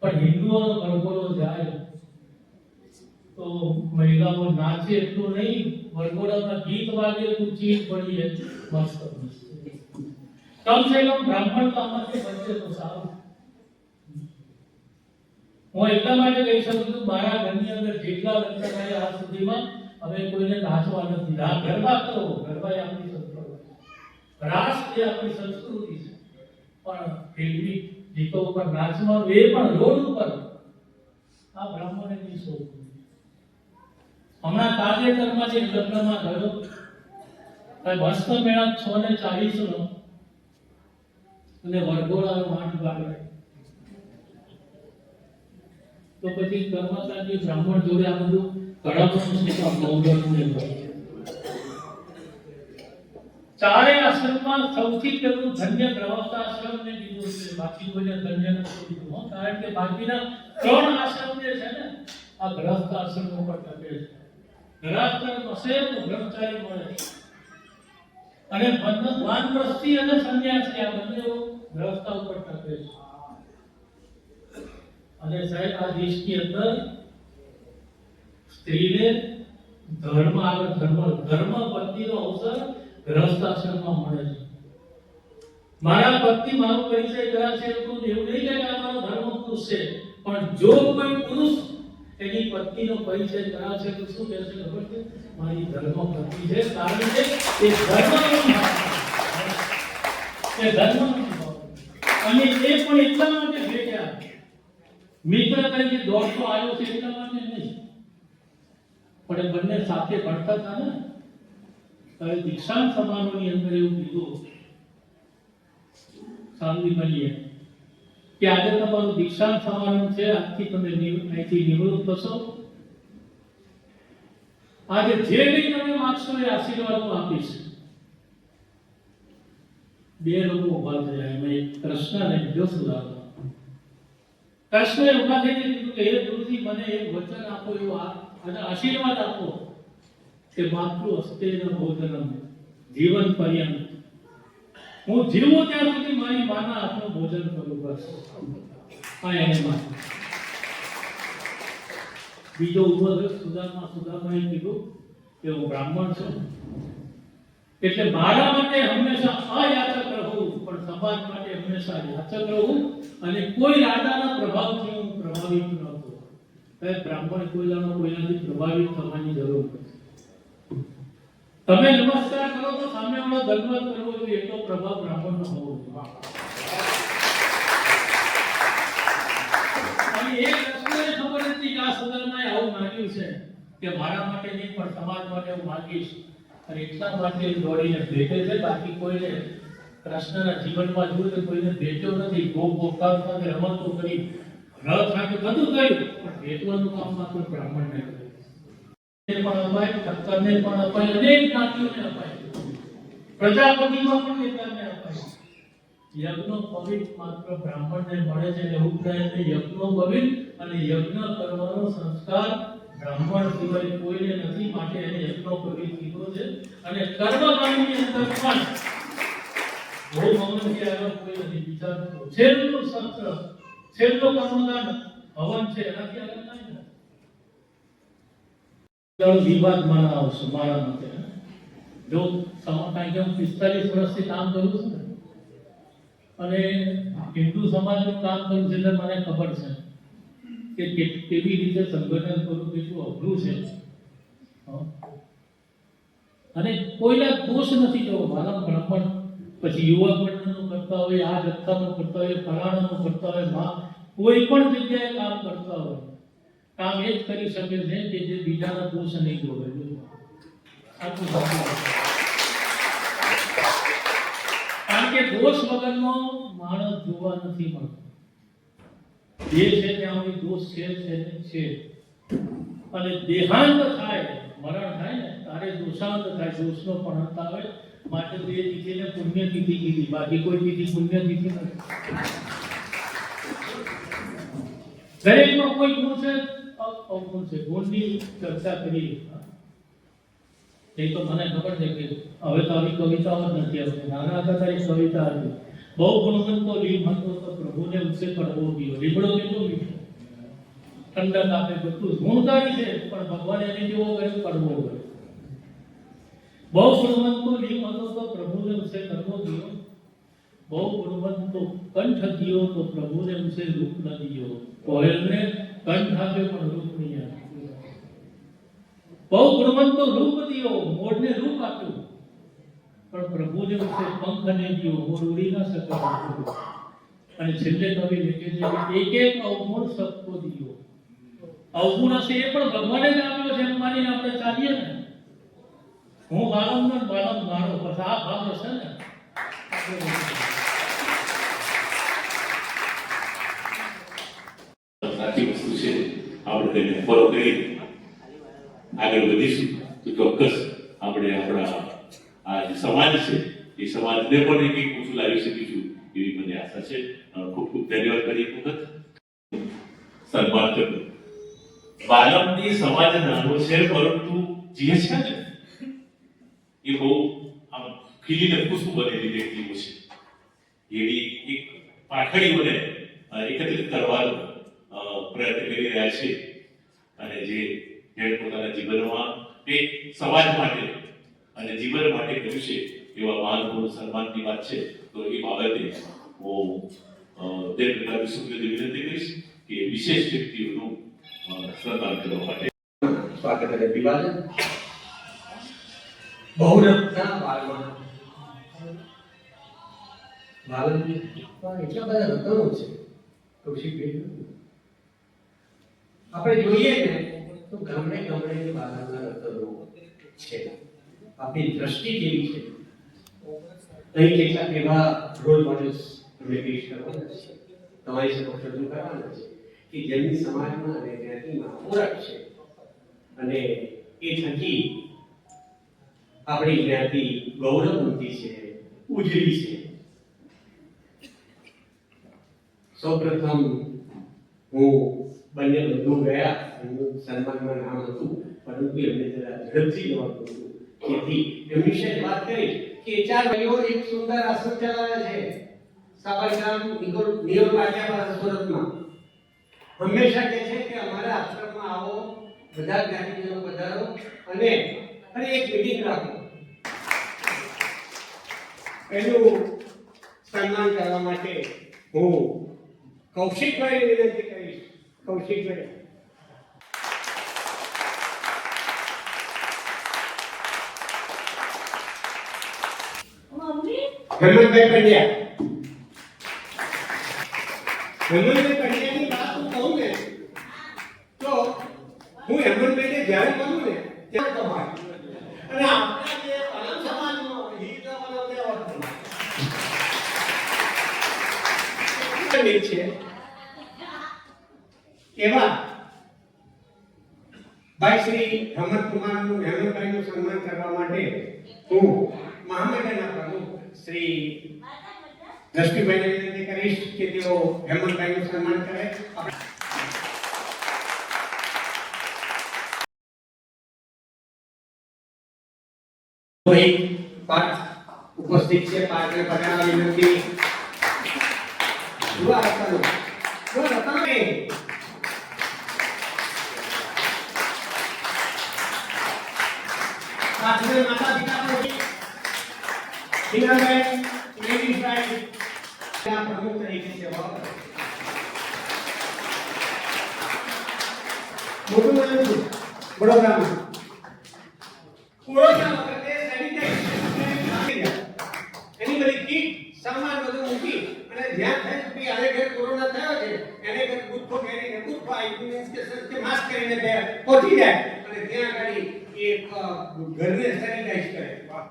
પણ હિન્દુઓનો વરઘોડો જાય તો મહિલાઓ નાચે એટલું નહીં, વરઘોડામાં ગીત વાગે તો ચીજ પડી મસ્ત મસ્ત. કમ સે કમ બ્રાહ્મણ તો આમાંથી બચે તો સારું. હું એટલા માટે કહી શકું છું, મારા ઘરની અંદર જેટલા લગ્ન થયા આજ સુધીમાં હવે કોઈને નાચવા નથી. ગરબા કરો, ગરબા એ આપણી સંસ્કૃતિ, રાસ એ આપણી સંસ્કૃતિ છે, પણ ફિલ્મી ગીતો ઉપર નાચવાનું, એ પણ રોડ ઉપર, આ બ્રાહ્મણની શોખ. હમણાં તાજેતરમાં જે લગ્નમાં ગયો, મસ્ત મેળા 6:40 નો, અને વરઘોડા માંડ ગાડે, તો પછી કર્મચારી બ્રાહ્મણ જોડે આ બધું કળાપનું શીખવા બહુ. ચારે આશ્રમમાં સૌથી પહેલું ધન્ય ગ્રહસ્થાશ્રમને દીધું છે, બાકી કોઈને ધન્ય નથી દીધું, કારણ કે બાકીના 3 આશ્રમ જે છે ને, આ ગ્રહસ્થાશ્રમ ઉપર ટકે છે. ગ્રહસ્થ હશે તો બ્રહ્મચારી મળે, અને વાનપ્રસ્થી અને સંન્યાસી આ બંને ગ્રહસ્થ ઉપર ટકે છે. અને સાહેબ, આ દેશની અંદર સ્ત્રીને ધર્મ આગળ ધર્મ પત્નીનો અવસર ગ્રહસ્થાશ્રમમાં મળે છે. મારા પત્ની મારો પરિચય કરાશે તો એવું નહીં કે આ મારો ધર્મ પુરુષ છે, પણ જો કોઈ પુરુષ એની પત્નીનો પરિચય કરાશે તો શું કહેશે ખબર છે? મારી ધર્મ પત્ની છે, કારણ કે એ ધર્મનો ભાવ છે, અને એ પણ એટલા માટે ભેટ્યા, મિત્ર તરીકે દોડતો આવ્યો છે એટલા માટે નહીં, પણ બંને સાથે ભણતા હતા ને. હવે દીક્ષાંત સમારોહની અંદર એવું કીધું શાંતિમલીએ કે આજે તમારું દીક્ષાંત સમારોહ છે, આજથી તમે અહીંથી નિવૃત્ત થશો, આજે જે કંઈ તમે માગશો એ આશીર્વાદ હું આપીશ. બે લોકો ઉભા થયા, એમાં એક કૃષ્ણ અને બીજો સુદામા. કૃષ્ણએ ઉભા થઈને કીધું કે હે ગુરુજી, મને એક વચન આપો, એવું અને આશીર્વાદ આપો કે માતૃ હસ્તેન ભોજનમ જીવન પર્યંત, હું જીવું ત્યાં સુધી મારી માના હાથનું ભોજન કરું, બસ. આ એને માન. બીજો ઉભો થયો સુદામાએ કીધું કે હું બ્રાહ્મણ છું, એટલે મારા માટે હંમેશા અયાચક રહું, પણ સમાજ માટે હંમેશા યાચક રહું, અને કોઈ રાજાના પ્રભાવથી હું પ્રભાવિત ન થઉં. બ્રાહ્મણ કોઈનાથી પ્રભાવિત થવાની જરૂર નથી. તમે નમસ્કાર કરો તો સામેવાળો દંડવત કરવો જોઈએ, એટલો પ્રભાવ બ્રાહ્મણનો હોવો જોઈએ. અને એ કૃષ્ણને ખબર હતી કે આ સુદામાએ આવું માંગ્યું છે કે મારા માટે નહીં પણ સમાજ માટે હું માંગીશ, અને એટલા માટે દોડીને ભેટે છે. બાકી કોઈને કૃષ્ણના જીવનમાં જોયું તો કોઈને ભેટ્યો નથી. ગોપકાર સાથે રમતો કરી, રથ સાથે બધું કર્યું, પણ ભેટવાનું કામ માત્ર બ્રાહ્મણને કર્યું. પણ અપાય, ઠક્કરને પણ અપાય, અનેક જ્ઞાતિઓને અપાય, પ્રજાપતિમાં પણ કેટલાને અપાય. યજ્ઞ પવિત્ર માત્ર બ્રાહ્મણને મળે છે, એવું પ્રયત્ન યજ્ઞ પવિત્ર અને યજ્ઞ કરવાનો સંસ્કાર બ્રાહ્મણ સિવાય કોઈને નથી, માટે એને યજ્ઞ પવિત્ર કીધો છે. અને કર્મકાંડની અંદર પણ બહુ મહત્વ આગળ કોઈ નથી. વિચારવું છેલ્લું સત્ર, છેલ્લો કર્મકાંડ હવન છે, એનાથી આગળ નહીં ને. વિવાદ મારા આવશે મારા મતે. જો કારણ કે હું 45 વર્ષથી કામ કરું છું ને, અને હિન્દુ સમાજનું કામ કરું છે, એટલે મને ખબર છે કે કેવી રીતે સંગઠન કરવું કેટલું અઘરું છે. અને કોઈના દોષ નથી જોવો. મારા બ્રાહ્મણ પછી યુવા મંડળનું કરતા હોય, આ જથ્થાનું કરતા હોય, ફલાણાનું કરતા હોય, કોઈ પણ જગ્યાએ કામ કરતા હોય, કામ એ જ કરી શકે છે કે જે બીજાના દોષ નહીં જોવે. સાચું સાચું. કારણ કે દોષ વગરનો માણસ જોવા નથી મળતો. જે છે ત્યાં સુધી દોષ છે. અને દેહાંત થાય, મરણ થાય ને તારે દોષાંત થાય, દોષનો પણ અંત આવે. માટે તો એ તિથિને પુણ્યતિથિ કીધી, બાકી કોઈ તિથિ પુણ્યતિથિ નથી. દરેકમાં કોઈ ગુણ છે, અવગુણ છે. ગુણની ચર્ચા કરી નહીં તો મને ખબર છે કે હવે તો આવી કવિતાઓ જ નથી આવતી. નાના હતા ત્યારે કવિતા હતી, બહુ ગુણવંતો લીમ હતો તો પ્રભુને ઉસે કડવો ગયો. લીમડો કેટલો મીઠો, ઠંડક આપે, બધું ગુણકારી છે, પણ ભગવાન એને કેવો કર્યો, કડવો કર્યો. બહુ ગુણવંતો લીમ હતો તો પ્રભુને ઉસે કડવો ગયો. બહુ ગુણવંતો કંઠ દિયો તો પ્રભુને ઉસે રૂપ ન દિયો. કોયલને કંઠ આપ્યો પણ રૂપ નહીં આપ્યું. બહુ ગુણવંતો રૂપ દિયો, મોરને રૂપ આપ્યું, પણ પ્રભુને ઉસે પંખ ને દિયો, મોર ઉડી ના શકે. અને છેલ્લે કવિ લખે છે કે એક એક અવગુણ સબકો દિયો. અવગુણ હશે એ પણ ભગવાને જ આપ્યો છે એમ માનીને આપણે ચાલીએ ને. હું બાળક મારો, બસ આ ભાવ હશે ને. સાચી વસ્તુ છે. આપણે તેને ફોલો કરી આગળ વધીશું તો ચોક્કસ આપણે આપણા આ જે સમાજ છે એ સમાજને પણ એક ઊંચું લાવી શકીશું એવી મને આશા છે. ખૂબ ખૂબ ધન્યવાદ કરી વખત સન્માન કર્યું. બાલમની સમાજ નાનો છે, પરંતુ જે છે ને એ બહુ આમ ખીલીને ખુશ્બુ બનેલી વ્યક્તિઓ છે. એવી એક પાખડીઓને એકત્રિત કરવાનો પ્રયત્ન કરી રહ્યા છે. અને જે પોતાના જીવનમાં એક સમાજ માટે અને જીવન માટે કર્યું છે એવા મહાનુભાવ સન્માનની વાત છે. તો એ બાબતે હું દેવ પ્રકાર વિશ્વવિદ્યાલય વિનંતી કરીશ કે વિશેષ વ્યક્તિઓનું સન્માન કરવા માટે. સ્વાગત અને અભિવાદન. બહુરત્ના બાલમાં બાલની પણ એટલા બધા રત્નો છે કૌશિકભાઈ. આપણે જોઈએ ને તો ગામડે ગામડે બાલના રત્નો છે. આપણી દ્રષ્ટિ કેવી છે? અહીં કેટલાક એવા રોલ મોડેલ્સ અમે પેશ કરવાના છે, તમારી સમક્ષ રજૂ કરવાના છે કે જેમની સમાજમાં અને જ્ઞાતિમાં ઓળખ છે, અને એ થકી આપણી જ્ઞાતિ ગૌરવવંતી છે, ઉજળી છે. સૌપ્રથમ હું બંને વધુ ગયા એમનું સન્માનમાં નામ હતું, પરંતુ એમને જરા ઝડપથી જવાનું હતું, તેથી એમની વિશે વાત કરી કે 4 ભાઈઓ એક સુંદર આશ્રમ ચલાવે છે સાબરકામ નિયમ પાટિયા સુરતમાં. હંમેશા કહે છે કે અમારા આશ્રમમાં આવો, બધા જ્ઞાતિજનો પધારો અને એક મીટિંગ રાખો. એનું સન્માન કરવા માટે હું કૌશિકભાઈ વિનંતી કરીશ. કૌશિકભાઈ. હેમંતભાઈ પંડ્યા. હેમંતભાઈ પંડ્યાની વાત હું કહું ને તો હું હેમંતભાઈને જ્યારે મળું ને ત્યારે તમારે અને આપણા જે પાલન સમાજનો હિત છે એવા ભાઈ શ્રી હેમંતભાઈનું સન્માન કરવા માટે હું મહામંડળના પ્રમુખ શ્રી દ્રષ્ટિભાઈને વિનંતી કરીશ કે તેઓ હેમંતભાઈનું સન્માન કરે. પાઠ ઉપસ્થિત છે, પાઠને પધારવા વિનંતી. દુઆ કરો. દુઆ તમે પાછળ માતા પિતા પર હિનાબેન લેડીઝભાઈ ના પ્રમુખ તરીકે સેવા કરે. મોટું નામ છે વડોદરામાં. કોરોના વખતે સેનિટાઈઝેશન એની બધી કીટ સામાન બધું મૂકી અને જ્યાં થાય કે આને ઘરે કોરોના થયો છે એને ઘરે ગુથ્થો પહેરીને ગુથ્થો કે માસ્ક કરીને પહોંચી જાય અને ત્યાં આગળ એક ઘરને સેનિટાઈઝ કરે. વાહ,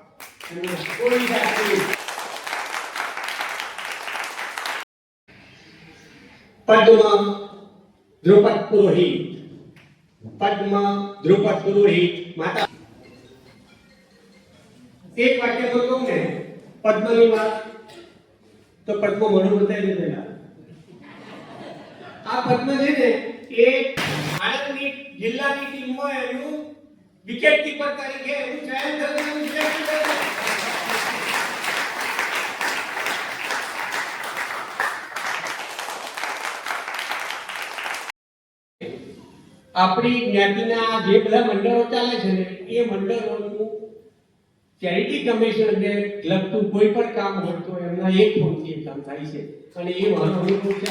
કોઈ જાતની પદ્મ દ્રુપદ પુરોહિત માતા. એક વાક્ય તો કહું ને પદ્મની વાત તો પદ્મ મોઢું બતાવી દીધેલા. આ પદ્મ છે ને એ આણંદની જિલ્લાની ટીમમાં એનું વિકેટ કીપર તરીકે એનું ચયન થયું. આપણી જ્ઞાતિના જે બધા મંડળો ચાલે છે ને એ મંડળોનું ચેરિટી કમિશનને લગતું કોઈ પણ કામ હોય તો એમના એક ફોનથી કામ થાય છે અને એ મારો અનુભવ છે.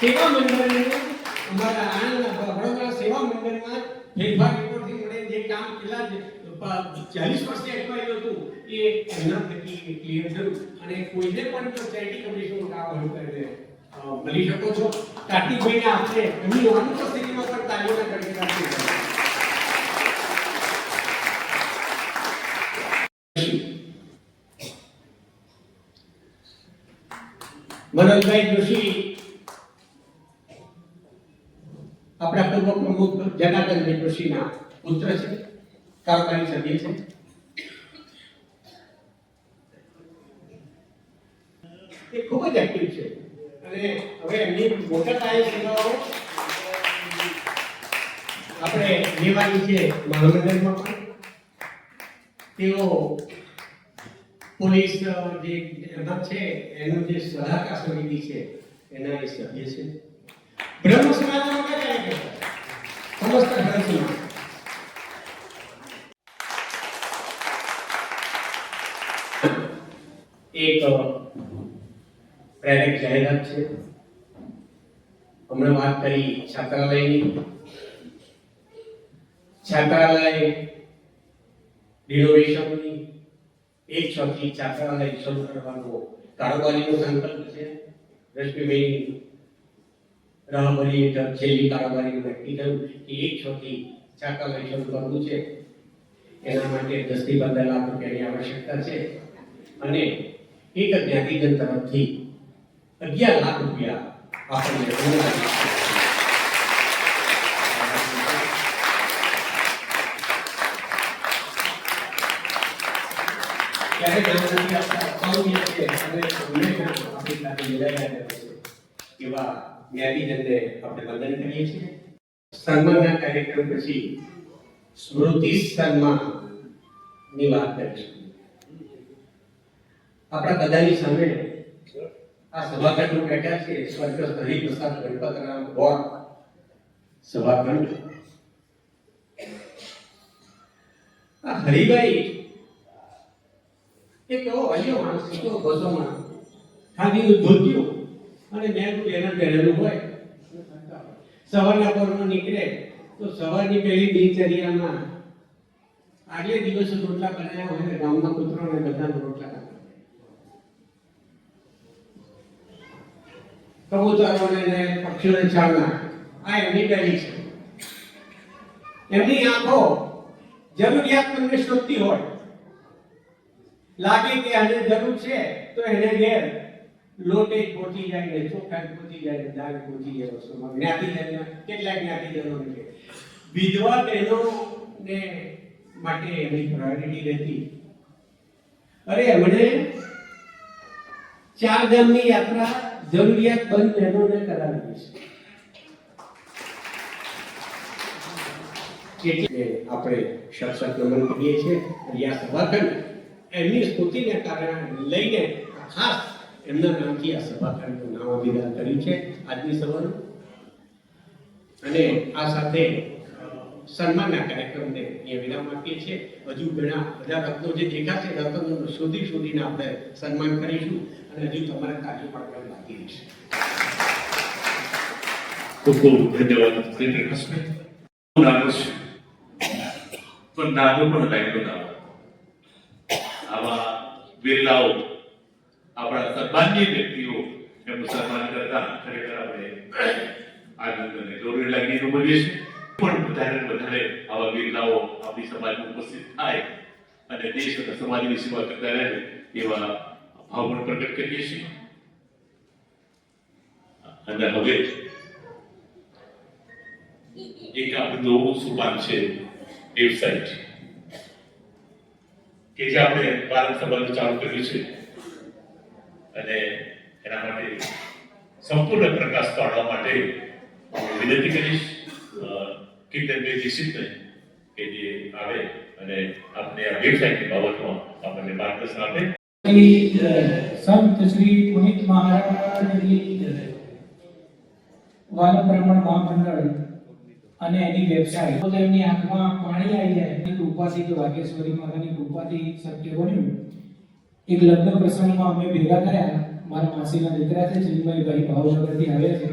સેવા મંડળનું અમારા આણંદના વડોદરા સેવા મંડળમાં ફેરફાર રિપોર્ટથી મળે જે કામ પેલા 40 વર્ષથી અટવાયેલું હતું એ એમના થકી ક્લિયર થયું અને કોઈને પણ જો ચેરિટી કમિશનનું કામ હોય તો એને મળી શકો છો. કાર્તિકભાઈને આપણે એમની અનુપસ્થિતિમાં પણ તાલીઓના કાર્યક્રમ મનોજભાઈ જોશી આપણા પૂર્વ પ્રમુખ જનાર્દનભાઈ જોશીના પુત્ર છે, કાર્યકારી સભ્ય છે. એ ખૂબ જ એક્ટિવ છે અને હવે એમની મોટા પાયે સેવાઓ આપણે લેવાની છે મહામંડળમાં પણ. તેઓ પોલીસ જે એમાં છે એનું જે સલાહકાર સમિતિ છે એના એ સભ્ય છે. બ્રહ્મ સમાજમાં કયા સમસ્ત બ્રહ્મ સમાજ એક પ્રેરક જાહેરાત છે. હમણાં વાત કરી છાત્રાલયની. છાત્રાલય રિનોવેશનની 1-6 થી છાત્રાલય શરૂ કરવાનો કારોબારીનો સંકલ્પ છે. રશ્મિભાઈ રાહબરી છેલ્લી કારોબારીનું નક્કી થયું કે 1-6 થી છાત્રાલય શરૂ કરવું છે. એના માટે 10 થી 15 લાખ રૂપિયાની આવશ્યકતા છે અને એક જ્ઞાતિજન તરફથી 11 લાખ રૂપિયા આપણને ત્યારે જ્ઞાનથી આપણા અકાઉન્ટ છે અને હંમેશા આપણી સાથે જોડાયેલા રહે છે. એવા જ્ઞાતિજનને આપણે વંદન કરીએ છીએ. સન્માનના કાર્યક્રમ પછી સ્મૃતિ સન્માનની વાત કરીશું. આપણા બધાની સામે આ સભાખંડમાં બેઠા છે સ્વર્ગસ્થ હરિપ્રસાદ ગણપતરામ ગોળ સભાખંડ. આ હરિભાઈ એક એવો અયો માણસ હતો, બસોમાં ખાલી ધોત્યું અને મેં પહેરેલું હોય. સવારના પોરમાં નીકળે તો સવારની પહેલી દિનચર્યામાં આગલે દિવસે રોટલા બનાવ્યા હોય ને ગામના પુત્રોને બધાને રોટલા કબૂતરોને ને પક્ષીઓને ચાલના. આ એમની પહેલી છે. એમની આંખો જરૂરિયાતમંદને શોધતી હોય. લાગે કે આને જરૂર છે તો એને ઘેર લોટે પહોંચી જાય ને ચોખા પહોંચી જાય ને દાળ પહોંચી જાય. વસ્તુમાં જ્ઞાતિજનના કેટલાક જ્ઞાતિજનોને છે વિધવા બહેનોને માટે એમની પ્રાયોરિટી રહેતી. અરે એમણે 4 ગામની યાત્રા જરૂરિયાતમંદ બહેનોને કરાવી છે. આપણે સત્સંગ નમન કરીએ છીએ. આ સભાખંડ એમની સ્તુતિને કારણે લઈને ખાસ એમના નામથી આ સભાખંડનું નામ અભિધાન કર્યું છે આજની સભાનું. અને આ સાથે સન્માનના કાર્યક્રમને અહીંયા વિરામ આપીએ છીએ. હજુ ઘણા બધા રત્નો જે દેખાશે રત્નો શોધીને આપણે સન્માન કરીશું અને હજુ તમારા કાર્ય પણ બાકી રહેશે. ખૂબ ખૂબ ધન્યવાદ પ્રકાશભાઈ. નાનો છે પણ નાનો પણ લાગતો ના. આવા બિરલાઓ આપણા સન્માનીય વ્યક્તિઓ એમનું સન્માન કરતા ખરેખર આપણે આનંદ અને ગૌરવ લાગણીનું બોલીએ છીએ. પણ વધારે આવા બિરલાઓ આપણી સમાજમાં ઉપસ્થિત થાય અને દેશ અને સમાજની સેવા કરતા રહે એવા ભાવ પણ પ્રગટ કરીએ છીએ. અને હવે એક આપણું નવું સોપાન છે વેબસાઇટ કે જે આપણે ભારત સંબંધ ચાલુ કર્યું છે અને એના માટે સંપૂર્ણ પ્રકાશ પાડવા માટે વિનંતી કરીશ કીર્તનભાઈ દીક્ષિતને કે જે આવે અને આપણે આ વેબસાઇટની બાબતમાં આપણને માર્ગદર્શન આપે. સંત શ્રી પુનિત મહારાજની વાલમ બ્રાહ્મણ મહામંડળ અને એની વેબસાઇટ તો એમની આંખમાં પાણી આવી જાય. એની કૃપાથી કે વાઘેશ્વરી માતાની કૃપાથી શક્ય બન્યું. એક લગ્ન પ્રસંગમાં અમે ભેગા થયા. મારા માસીના દીકરા છે ચિન્મયભાઈ ભાવનગરથી આવ્યા છે.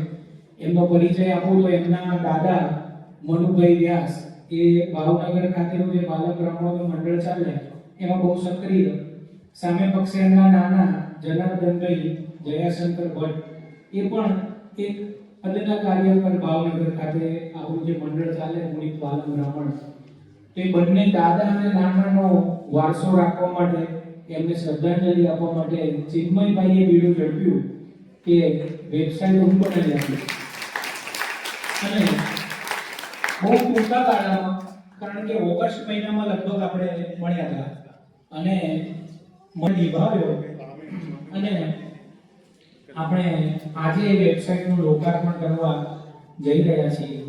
એમનો પરિચય આપું તો એમના દાદા મનુભાઈ વ્યાસ એ ભાવનગર ખાતેનું જે બાલક બ્રાહ્મણોનું મંડળ ચાલે એમાં બહુ સક્રિય. સામે પક્ષે એમના નાના જનાર્દનભાઈ જયાશંકર ભટ્ટ એ પણ એક અદના કાર્ય પર ભાવનગર ખાતે આપણું જે મંડળ ચાલે પુનિત બાલક બ્રાહ્મણ. તો એ બંને દાદા અને નાનાનો વારસો રાખવા માટે એમને શ્રદ્ધાંજલિ આપવા માટે ચિન્મયભાઈએ બીડું ઝડપ્યું કે વેબસાઇટ હું બનાવી આપી. અને બહુ ટૂંકા ગાળામાં, કારણ કે ઓગસ્ટ મહિનામાં લગભગ આપણે મળ્યા હતા અને મન નિભાવ્યો અને આપણે આજે એ વેબસાઇટનું લોકાર્પણ કરવા જઈ રહ્યા છીએ.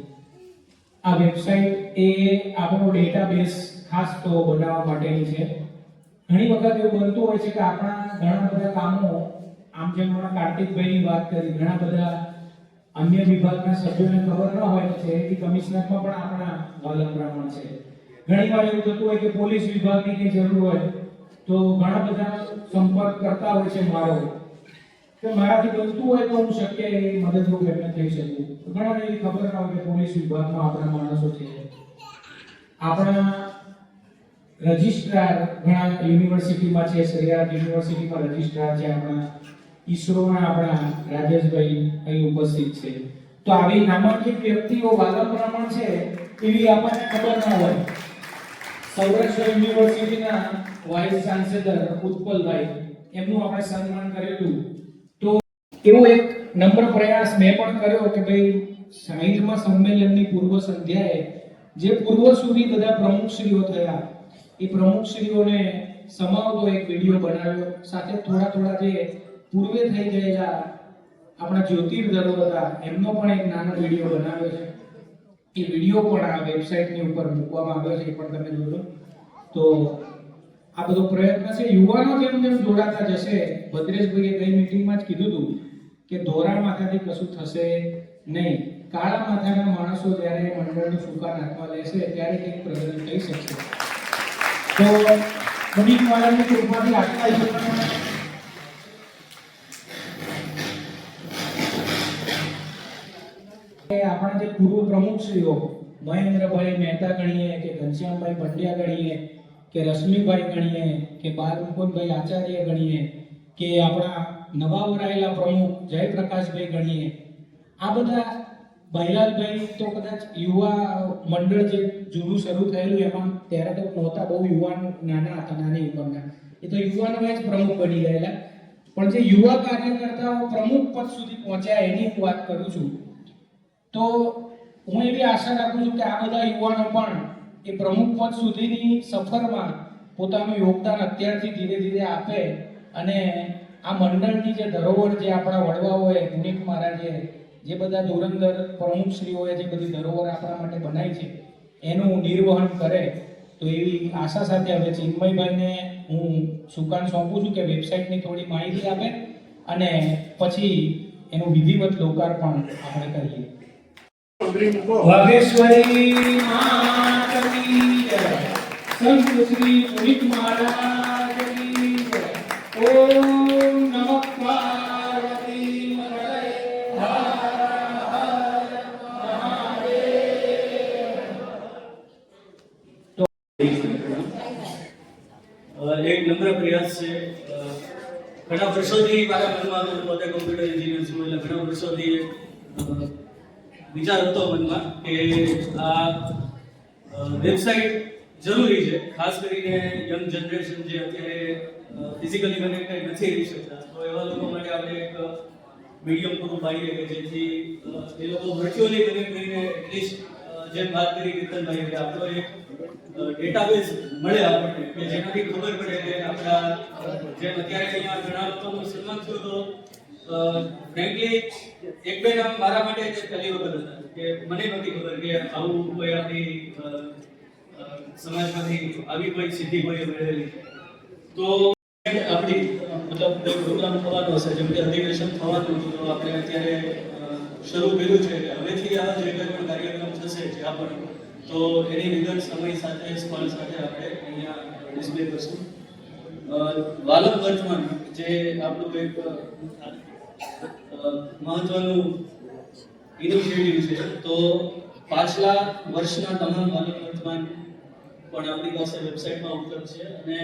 આ વેબસાઇટ એ આપણો ડેટાબેઝ ખાસ તો બનાવવા માટેની છે. ઘણી વખત એવું બનતું હોય છે કે આપણા ઘણા બધા કામો, આમ જેમ હમણાં કાર્તિકભાઈની વાત કરી, ઘણા બધા અન્ય વિભાગના સભ્યોને ખબર ન હોય તો ચેરિટી કમિશનરમાં પણ આપણા વાલમ બ્રાહ્મણ છે. ઘણી વાર એવું થતું હોય કે પોલીસ વિભાગની કંઈ જરૂર હોય તો ઘણા બધા સંપર્ક કરતા હોય છે મારો કે મારાથી બનતું હોય તો હું શક્ય એ મદદરૂપ એમને થઈ શકું. ઘણાને એવી ખબર ના હોય કે પોલીસ વિભાગમાં આપણા માણસો છે. આપણા રજિસ્ટ્રાર ઘણા યુનિવર્સિટીમાં છે, શ્રેયા યુનિવર્સિટીમાં રજિસ્ટ્રાર છે. આપણા ઈસરોના આપણા રાજેશભાઈ અહીં ઉપસ્થિત છે. તો આવી નામાંકિત વ્યક્તિઓ વાલમ બ્રાહ્મણ છે એવી આપણને ખબર ના હોય. સૌરાષ્ટ્ર યુનિવર્સિટીના વાઇસ ચાન્સેલર ઉત્પલભાઈ એમનું આપણે સન્માન કરેલું. તો એવો એક નમ્ર પ્રયાસ મેં પણ કર્યો કે ભાઈ 60મા સંમેલનની પૂર્વ સંધ્યાએ જે પૂર્વ સુધી બધા પ્રમુખશ્રીઓ થયા એ પ્રમુખશ્રીઓને સમાવતો એક વિડીયો બનાવ્યો. સાથે થોડા જે પૂર્વે થઈ ગયેલા આપણા જ્યોતિર્ધરો હતા એમનો પણ એક નાનો વિડીયો બનાવ્યો છે. એ વિડીયો પણ આ વેબસાઇટની ઉપર મૂકવામાં આવ્યો છે, એ પણ તમે જોજો. તો આ બધો પ્રયત્ન છે. યુવાનો જેમ જેમ જોડાતા જશે, ભદ્રેશભાઈએ ગઈ મીટિંગમાં જ કીધું હતું કે ધોરા માથાથી કશું થશે નહીં. કાળા માથાના માણસો જ્યારે મંડળનું સુકાન હાથમાં લેશે ત્યારે કંઈક પ્રગતિ થઈ શકશે. તો પુનિત મહારાજની કૃપાથી આટલા આપણા જે પૂર્વ પ્રમુખશ્રીઓ મહેન્દ્રભાઈ મહેતા ગણીએ કે ઘનશ્યામભાઈ પંડ્યા ગણીએ કે રશ્મિભાઈ ગણીએ કે બાલમુકુંદભાઈ આચાર્ય ગણીએ કે આપણા નવા વરાયેલા પ્રમુખ જયપ્રકાશભાઈ ગણીએ, આ બધા ભૈલાલભાઈ તો કદાચ યુવા મંડળ જે જૂનું શરૂ થયેલું એમાં ત્યારે તો નહોતા, બહુ યુવાન નાના હતા, નાની ઉંમરના. એ તો યુવાનોએ જ પ્રમુખ બની ગયેલા. પણ જે યુવા કાર્યકર્તાઓ પ્રમુખ પદ સુધી પહોંચ્યા એની હું વાત કરું છું. તો હું એવી આશા રાખું છું કે આ બધા યુવાનો પણ એ પ્રમુખ પદ સુધીની સફરમાં પોતાનું યોગદાન અત્યારથી ધીરે ધીરે આપે અને આ મંડળની જે ધરોહર જે આપણા વડવાઓએ, પુનિત મહારાજે, જે બધા ધુરંધર પ્રમુખશ્રીઓએ જે બધી ધરોહર આપણા માટે બનાવી છે એનું નિર્વહન કરે. તો એવી આશા સાથે હવે ચિન્મયભાઈને હું સુકાન સોંપું છું કે વેબસાઇટની થોડી માહિતી આપે અને પછી એનું વિધિવત લોકાર્પણ આપણે કરીએ. વાઘેશ્વરી માત કી જય. સંત શ્રી પુનિત મહારાજ કી જય. ઓમ નમઃ પાર્વતી પતયે. હર હર મહાદેવ. એક નમ્ર પ્રયાસ છે. ઘણા વર્ષોથી મારા મનમાં, હું પોતે કોમ્પ્યુટર એન્જિનિયર છું, એટલે ઘણા વર્ષોથી વિચાર હતો મનમાં કે આ વેબસાઇટ જરૂરી છે, ખાસ કરીને યંગ જનરેશન જે અત્યારે ફિઝિકલી કનેક્ટેડ નથી રહી શકતા, તો એવા લોકો માટે આપણે એક મીડિયમ પૂરું પાડીએ કે જેથી એ લોકો વર્ચ્યુઅલી કનેક્ટ કરીને એટલીસ્ટ જેમ વાત કરી કીર્તનભાઈ કે આપણો એક ડેટાબેઝ મળે આપણને કે જેનાથી ખબર પડે કે આપણા જેમ અત્યારે અહીંયા ઘણા લોકોનું સન્માન થયું તો ફ્રેન્કલી એક બે નામ મારા માટે પહેલી વખત હતા કે મને નહોતી ખબર કે આવું કોઈ આપણી સમાજમાંથી આવી કોઈ સિદ્ધિ કોઈ મેળવેલી. તો આપણી મતલબ કોઈ પ્રોગ્રામ થવાનો હશે, જેમ કે અધિવેશન થવાનું હતું, તો આપણે અત્યારે શરૂ કર્યું છે કે હવેથી આ જે કોઈ પણ કાર્યક્રમ થશે જ્યાં પણ, તો એની વિગત સમય સાથે સ્થળ સાથે આપણે અહીંયા ડિસ્પ્લે કરશું. વાલમ વર્તમાન જે આપણું એક મહત્વનું ઇનિશિયેટિવ છે, તો પાછલા વર્ષના તમામ વાલમ વર્તમાન પણ આપણી પાસે વેબસાઇટમાં ઉપલબ્ધ છે અને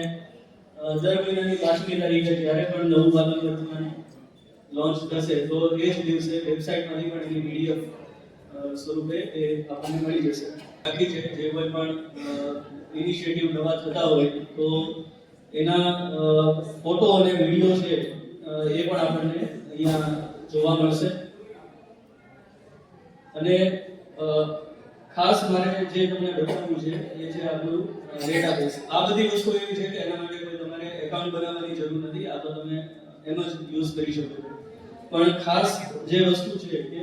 દર મહિનાની 5મી તારીખે જ્યારે પણ નવું વાલમ વર્તમાન લોન્ચ થશે તો એ જ દિવસે વેબસાઇટમાંથી પણ એની PDF સ્વરૂપે એ આપણને મળી જશે. બાકી છે જે કોઈ પણ ઇનિશિયેટિવ નવા થતા હોય તો એના ફોટો અને વિડીયો છે એ પણ આપણને અહીંયા જોવા મળશે. અને ખાસ મારે જે તમને બતાવવું છે એ છે આપણું ડેટાબેઝ. આ બધી વસ્તુ એવી છે કે એના માટે કોઈ તમારે એકાઉન્ટ બનાવવાની જરૂર નથી, આ તો તમે એમ જ યુઝ કરી શકો છો. પણ ખાસ જે વસ્તુ છે કે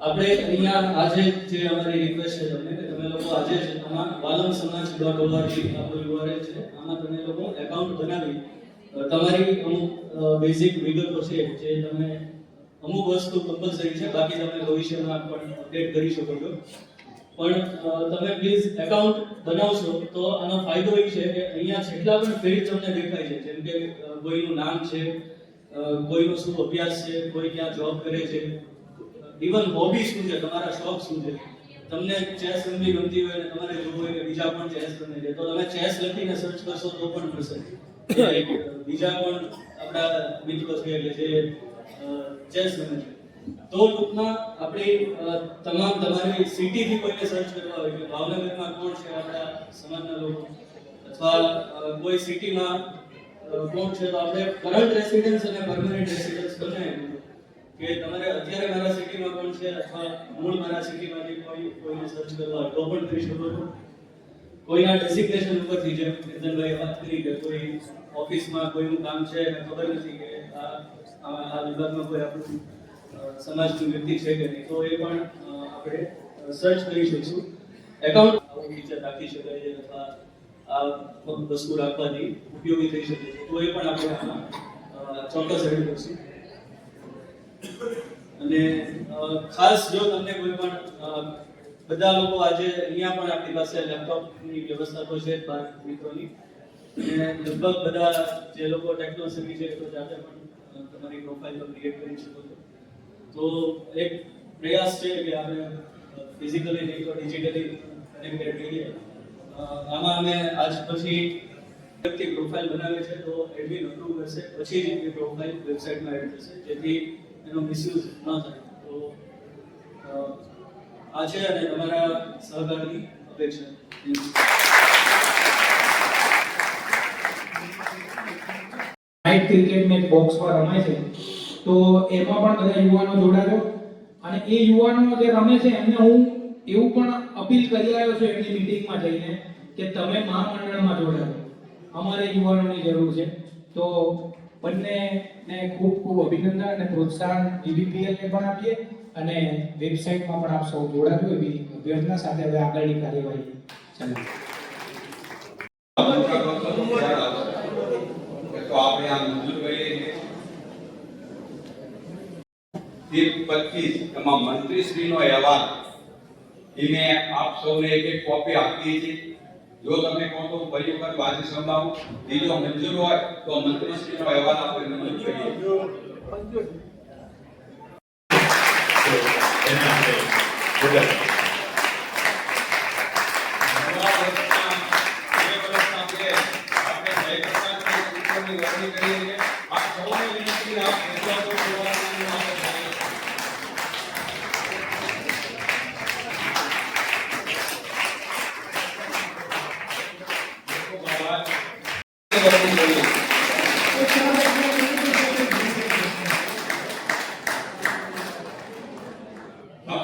આપણે અહીંયા આજે જે અમારી રિક્વેસ્ટ છે તમને કે તમે લોકો આજે જ walamsamaj.org આપણું URL છે, આમાં તમે લોકો એકાઉન્ટ બનાવી તમારી અમુક બેઝિક વિગતો છે જે તમે અમુક વસ્તુ કમ્પલસરી છે, બાકી તમે ભવિષ્યમાં પણ અપડેટ કરી શકો છો. પણ તમે પ્લીઝ એકાઉન્ટ બનાવશો તો આનો ફાયદો એ છે કે અહીંયા જેટલા પણ ફિલ્ડ તમને દેખાય છે, જેમ કે કોઈનું નામ છે, કોઈનો શું અભ્યાસ છે, કોઈ ક્યાં જોબ કરે છે, ઇવન હોબી શું છે, તમારા શોખ શું છે, તમને ચેસ રમવી ગમતી હોય અને તમારે જોવું હોય કે બીજા પણ ચેસ રમે છે તો તમે ચેસ લખીને સર્ચ કરશો તો પણ મળશે. બીજા પણ આપણા મિત્રો છે કે જે ચેસ રમે છે. તો ટૂંકમાં આપણી તમામ તમારી સિટીથી કોઈને સર્ચ કરવા હોય કે ભાવનગરમાં કોણ છે આપણા સમાજના લોકો, અથવા કોઈ સિટીમાં કોણ છે, તો આપણે કરંટ રેસિડન્સ અને પરમેનન્ટ રેસિડન્સ બનાવીએ કે તમારે અત્યારે મારા સિટીમાં કોણ છે અથવા મૂળ મારા સિટીમાંથી કોઈને સર્ચ કરવા હોય તો પણ કરી શકો છો. કોઈના ડેઝિગ્નેશન ઉપરથી, જેમ કીર્તનભાઈએ વાત કરી કે કોઈ ઓફિસમાં કોઈનું કામ છે અને ખબર નથી કે આ આ વિભાગમાં કોઈ આપણું સમાજનું વ્યક્તિ છે કે નહીં, તો એ પણ આપણે સર્ચ કરી શકીશું. એકાઉન્ટ ફીચર રાખી શકાય છે અથવા આ વસ્તુ રાખવાથી ઉપયોગી થઈ શકે છે, તો એ પણ આપણે આમાં ચોક્કસ એડ કરશું. અને ખાસ જો તમને કોઈ પણ બધા લોકો આજે અહીંયા પણ આપણી પાસે લેપટોપની વ્યવસ્થા તો છે જ મિત્રોની, અને લગભગ બધા જે લોકો ટેકનો સમી છે તો જાતે પણ તમારી પ્રોફાઇલ પર ક્રિએટ કરી શકો છો. તો એક પ્રયાસ છે કે આપણે ફિઝિકલી નહીં તો ડિજિટલી કનેક્ટેડ રહીએ. આમાં અમે આજ પછી વ્યક્તિ પ્રોફાઇલ બનાવે છે તો એડમિન અપ્રૂવ કરશે, પછી જ એ પ્રોફાઇલ વેબસાઇટમાં એડ થશે, જેથી એનો મિસયુઝ ન થાય. તો આ છે અને તમારા સહકારની અપેક્ષા. નાઇટ ક્રિકેટ મેચ બોક્સ પર રમાય છે, તો એમાં પણ બધા યુવાનો જોડાજો. અને એ યુવાનો જે રમે છે એમને હું એવું પણ અપીલ કરી આવ્યો છું એમની મીટિંગમાં જઈને કે તમે મહામંડળમાં જોડાજો, અમારે યુવાનોની જરૂર છે. તો બંનેને ખૂબ ખૂબ અભિનંદન અને પ્રોત્સાહન GBPL ને પણ આપીએ અને વેબસાઇટમાં પણ આપ સૌ જોડાજો એવી અભ્યર્થના સાથે હવે આગળની કાર્યવાહી ચાલુ. તો આપણે આ મંજૂર કરીએ 25 એમાં મંત્રીશ્રીનો અહેવાલ એને આપ સૌને એક એક કોપી આપી છે. જો તમે કહો તો ફરી વખત વાંચી સંભળાવું. બીજો મંજૂર હોય તો મંત્રીશ્રીનો અહેવાલ આપણે મંજૂર કરીએ.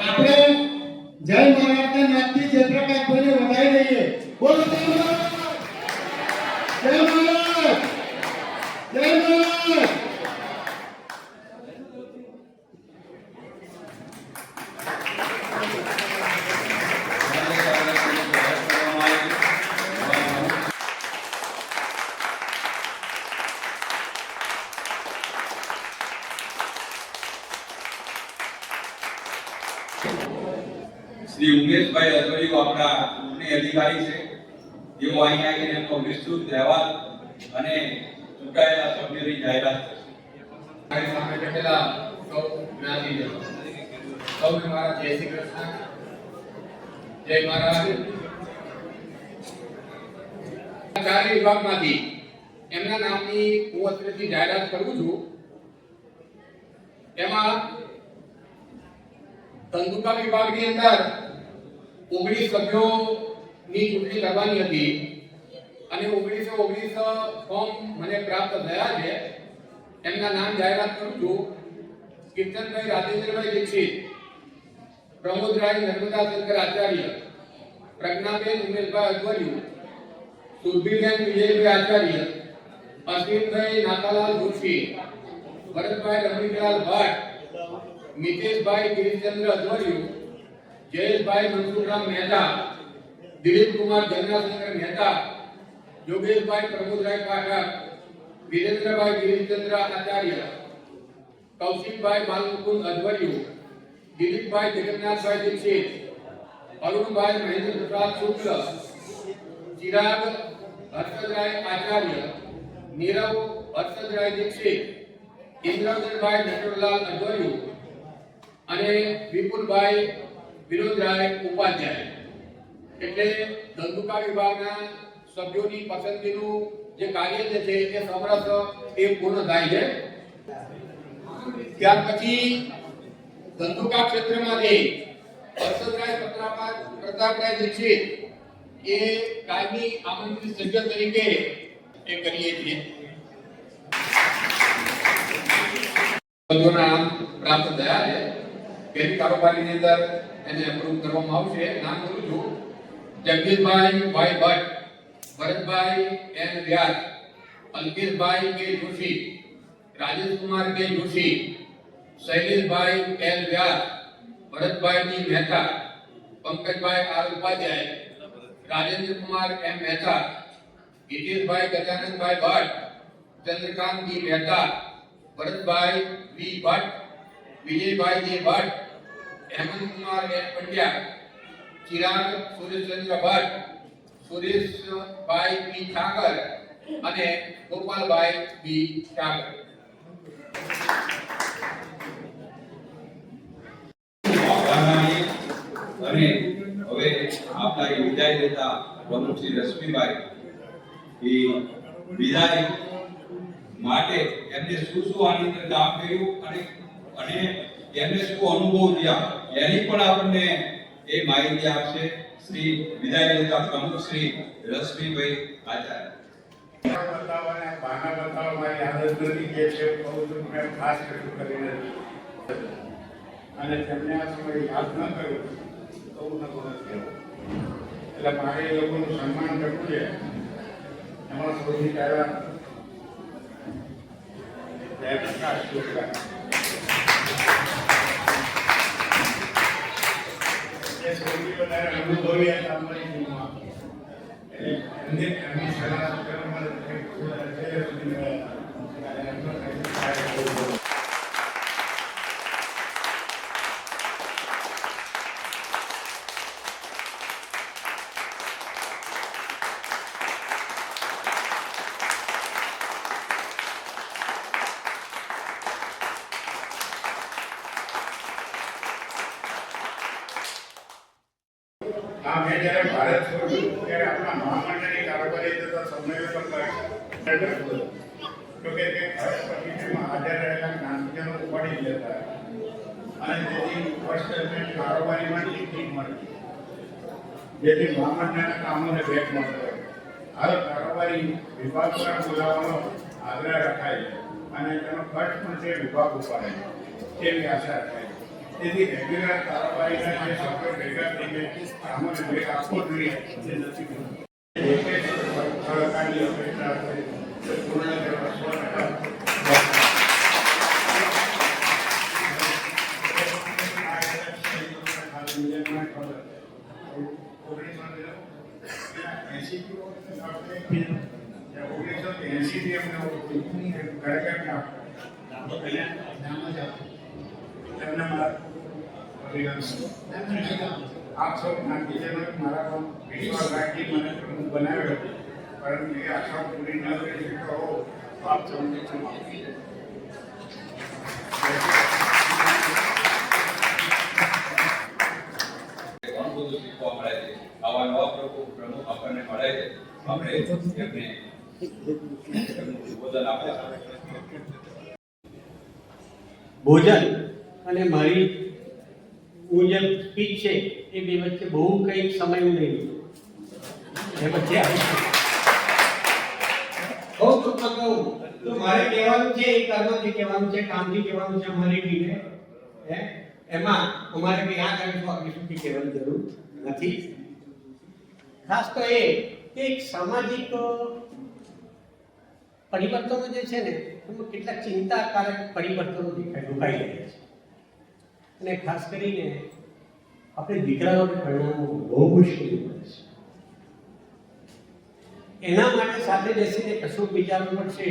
આપણે જય મહારાજના નાદથી જયપ્રકાશભાઈને વધાવી દઈએ. બોલો જય મહારાજ, જય મહારાજ, જય મહારાજ. શ્રી ઉમેશભાઈ અધવરીઓ આપણા ચૂંટણી અધિકારી છે, જેઓ અહીંયા આવીને એમનો વિસ્તૃત અહેવાલ અને ચૂંટાયેલા સભ્યોની જાહેરાત કરશે. મારી સામે બેઠેલા સૌ જ્ઞાતિજનો, સૌને મારા જય શ્રી કૃષ્ણ, જય મહારાજ. સરકારી વિભાગમાંથી એમના નામની હું અત્રેથી જાહેરાત કરું છું. એમાં ધંધુકા વિભાગની અંદર 19 સભ્યોની ચૂંટણી કરવાની હતી અને 19 ફોર્મ મને પ્રાપ્ત થયા છે. એમના નામ જાહેરાત કરું છું. કીર્તનભાઈ રાજેન્દ્રભાઈ દીક્ષિત, પ્રમોદરાય નર્મદા શંકર આચાર્ય, પ્રજ્ઞાબેન ઉમેશભાઈ અધવરિયું, સુરભીબેન વિજયભાઈ આચાર્ય, અશ્વિનભાઈ નાતાલાલ જોશી, ભરતભાઈ રમણીકલાલ ભટ્ટ, મિતેશભાઈ ગિરીશચંદ્ર અધવરિયું, જયેશભાઈ મનસુખરામ મહેતા, દિલીપકુમાર જન્નાશંકર મહેતા, યોગેશભાઈ પ્રમોદરાય પાઠક, વિરેન્દ્રભાઈ ગિરીશચંદ્ર આચાર્ય, કૌશિકભાઈ બાલમુકુંદ અધવરિયું, દિલીપભાઈ જગન્નાથભાઈ દીક્ષિત, અરુણભાઈ મહેન્દ્ર પ્રસાદ શુક્લ, ચિરાગ હર્ષદરાય આચાર્ય, નીરવ હર્ષદરાય દીક્ષિત, ઇન્દ્રજનભાઈ નટવરલાલ અધવરિયું અને વિપુલભાઈ વિનોદરાય ઉપાધ્યાય. એટલે ધંધુકા વિભાગના સભ્યોની પસંદગીનું જે કાર્ય છે એ સમરસ એ પૂર્ણ થાય છે. ત્યાર પછી ધંધુકા ક્ષેત્રમાંથી હર્ષદરાય પ્રતાપરાય દીક્ષિત એ કાયમી આમંત્રિત સભ્ય તરીકે એ કરીએ છીએ. નામ પ્રાપ્ત થયા છે. પેલી કારોબારીની અંદર એને અપ્રૂવ કરવામાં આવશે. નામ કરું છું: જગદીશભાઈ ભાઈ ભટ્ટ, ભરતભાઈ એન વ્યાસ, અલ્કેશભાઈ કે જોશી, રાજેશ કુમાર કે જોશી, શૈલેષભાઈ એલ વ્યાસ, ભરતભાઈ ડી મહેતા, પંકજભાઈ આર ઉપાધ્યાય, રાજેન્દ્ર કુમાર એમ મહેતા, હિતેશભાઈ ગજાનંદભાઈ ભટ્ટ, ચંદ્રકાંત ડી મહેતા, ભરતભાઈ વી ભટ્ટ, વિજયભાઈ જે ભટ્ટ, હેમંતકુમાર એસ પંડ્યા, ચિરાગ સુરેશચંદ્ર ભટ્ટ, સુરેશભાઈ પી ઠાકર અને ગોપાલભાઈ બી ઠાકર. અને હવે આપણા વિદાય લેતા પ્રમુખ શ્રી રશ્મિભાઈ એ વિદાય માટે એમને શું આની અંદર કામ કર્યું અને એમને શું અનુભવ થયા એની પણ આપણને એ માહિતી આપશે શ્રી વિદાય લેતા પ્રમુખ શ્રી રશ્મિભાઈ આચાર્ય. બાના બતાવવા મારી આદત નથી કે છે કહું છું મેં ખાસ કરીને અને તેમને આ સમય યાદ ન કર્યું તો હું નતો નથી એટલે મારે એ લોકોનું સન્માન કરવું છે. એમાં સૌથી પહેલા જયપ્રકાશ શુક્લા એ સૌથી વધારે અનુભવી હતા અમારી ટીમમાં. એમની સલાહ કરવામાં મેં જ્યારે ભારત છોડ્યું ત્યારે આપણા મહામંડળની કારોબારી તથા સમન્વય પણ કર્યો કે તે ભારત પ્રતિનિધિમાં હાજર રહેલા ક્રાંતિજનો ઉપાડી લેતા અને તેથી વર્ષ દરમિયાન કારોબારીમાં ટીક મળતી જેથી મહામંડળના કામોને વેગ મળતો. હાલ કારોબારી વિભાગ દ્વારા બોલાવવાનો આગ્રહ રખાય અને તેનો ખર્ચ પણ તે વિભાગ ઉપાડે તેવી આશા રખાય. તેથી રેગ્યુલર કારોબારીના જે સભ્યો ભેગા થઈને કામોને વેગ આપવો જોઈએ તે નથી સરકારની અપેક્ષા પૂર્ણ કરવા 100 आप सब नागरिकों ने हमारा विश्वास राखी मैंने प्रमुख बनाया परंतु ये आशा पूरी न कर सको आप सबने समाप्ति ઘણું બધું શીખવા મળે છે. આવા નવા પ્રમુખ આપણને મળે છે. આપણે એમને ઉદ્બોધન આપે છે. ભોજન અને મારી હું જે સ્પીચ છે એ બે વચ્ચે બહુ કંઈક સમય નહીં એ વચ્ચે બહુ ટૂંકમાં કહું તો મારે કહેવાનું છે એ કર્મથી કહેવાનું છે, કામથી કહેવાનું છે. અમારી ટીમે એમાં અમારે કંઈ આ કરે તો આપણે સુધી કહેવાની જરૂર નથી. ખાસ તો એ કે એક સામાજિક પરિવર્તનો જે છે ને એમાં કેટલાક ચિંતાકારક પરિવર્તનો રોકાઈ રહ્યા છે અને ખાસ કરીને આપણે દીકરાઓને ભણવાનું બહુ મુશ્કેલી પડે છે. એના માટે સાથે બેસીને કશું વિચારવું પડશે.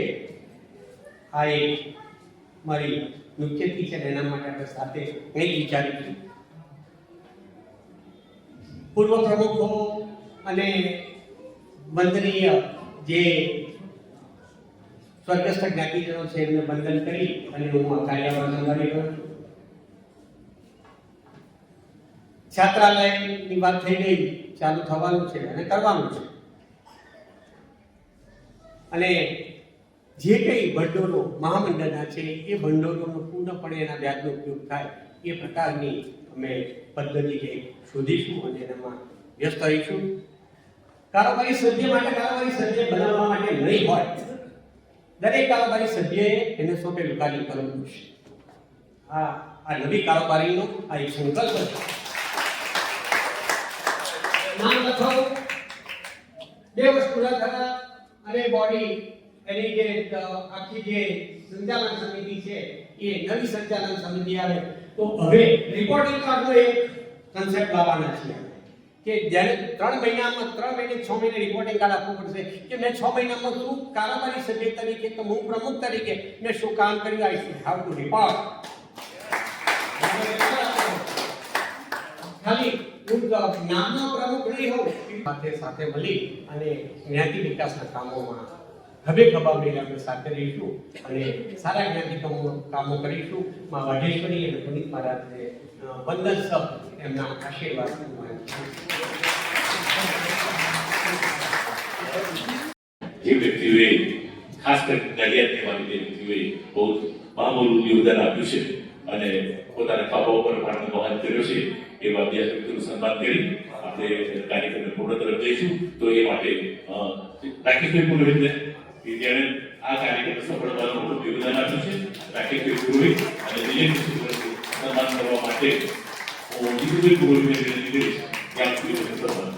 આ એક મારી મુખ્યથી છે એના માટે આપણે સાથે કંઈક વિચારીશું. પૂર્વ પ્રમુખો અને વંદનીય જે સ્વર્ગસ્થ જ્ઞાતિજનો છે એમને વંદન કરી અને હું આ કાર્યક્રમ સંભાળી રહ્યો છું. છાત્રાલયની વાત થઈ ગઈ, ચાલુ થવાનું છે અને કરવાનું છે. અને જે કંઈ ભંડોળો મહામંડળના છે એ ભંડોળોનો પૂર્ણપણે એના વ્યાજનો ઉપયોગ થાય એ પ્રકારની અમે પદ્ધતિ કે શોધીશું અને એનામાં વ્યસ્ત રહીશું. કારોબારી સભ્ય માટે કારોબારી સભ્ય બનાવવા માટે નહીં હોય, દરેક કારોબારી સભ્યએ એને સોંપેલું કાર્ય કરવું છે. આ નવી કારોબારીનો આ એક સંકલ્પ છે. નામ લખાવો, 2 વર્ષ પૂરા થયા અને બોડી એની જે આખી જે સંચાલન સમિતિ છે એ નવી સંચાલન સમિતિ આવે તો હવે રિપોર્ટિંગ કાર્ડનો એક કન્સેપ્ટ લાવવાના છીએ કે જ્યારે 3 મહિનામાં 3 મહિને 6 મહિને રિપોર્ટિંગ કાર્ડ આપવું પડશે કે મેં 6 મહિનામાં શું કારોબારી સભ્ય તરીકે તો હું પ્રમુખ તરીકે મેં શું કામ કર્યું I should have to report ખાલી હું નામનો પ્રમુખ નહીં હોઉં સાથે મળી અને જ્ઞાતિ વિકાસના કામોમાં હવે ખબર અમે સાથે રહીશું અને સારા જ્ઞાતિ કામો કરીશું માં વાઢેશ્વરી અને પુનિત મહારાજને વંદન સપ એમના આશીર્વાદ જે વ્યક્તિઓએ ખાસ કરીને નડિયાદની વાળી વ્યક્તિઓએ બહુ મામૂલું યોગદાન આપ્યું છે અને પોતાના ખભા ઉપર ભારતનો વહન કર્યો છે એવા બે વ્યક્તિઓનું સન્માન કરી આપણે કાર્યક્રમને પૂર્ણ તરફ જઈશું. તો એ માટે રાકેશભાઈ પુરોહિતને જેણે આ કાર્યક્રમ સફળ બનાવવાનું ખૂબ યોગદાન આપ્યું છે, રાકેશભાઈ પુરોહિત અને દિલીપભાઈ સન્માન કરવા માટે હું જીતુભાઈ પુરોહિતને વિનંતી કરીશ કે આપ સન્માન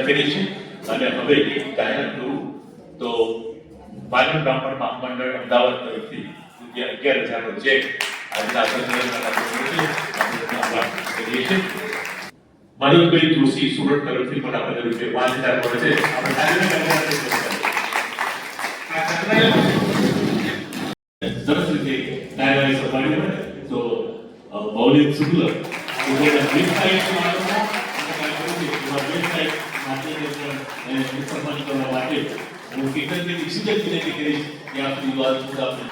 કરીશું. અને હવે એક જાહેરાત કરું તો બાલક બ્રાહ્મણ મહામંડળ અમદાવાદ તરફથી ₹11,000 નો ચેક આજના મનોજભાઈ જોશી સુરત તરફથી પણ આપણને ₹5,000 મળે છે. સરસ રીતે કાર્યવાહી સંભાળી મળે તો મૌલિક શુક્લ સન્માન કરવા માટે હું કેન્દ્રની સીધે વિનંતી કરીશ કે આપની વાત આપને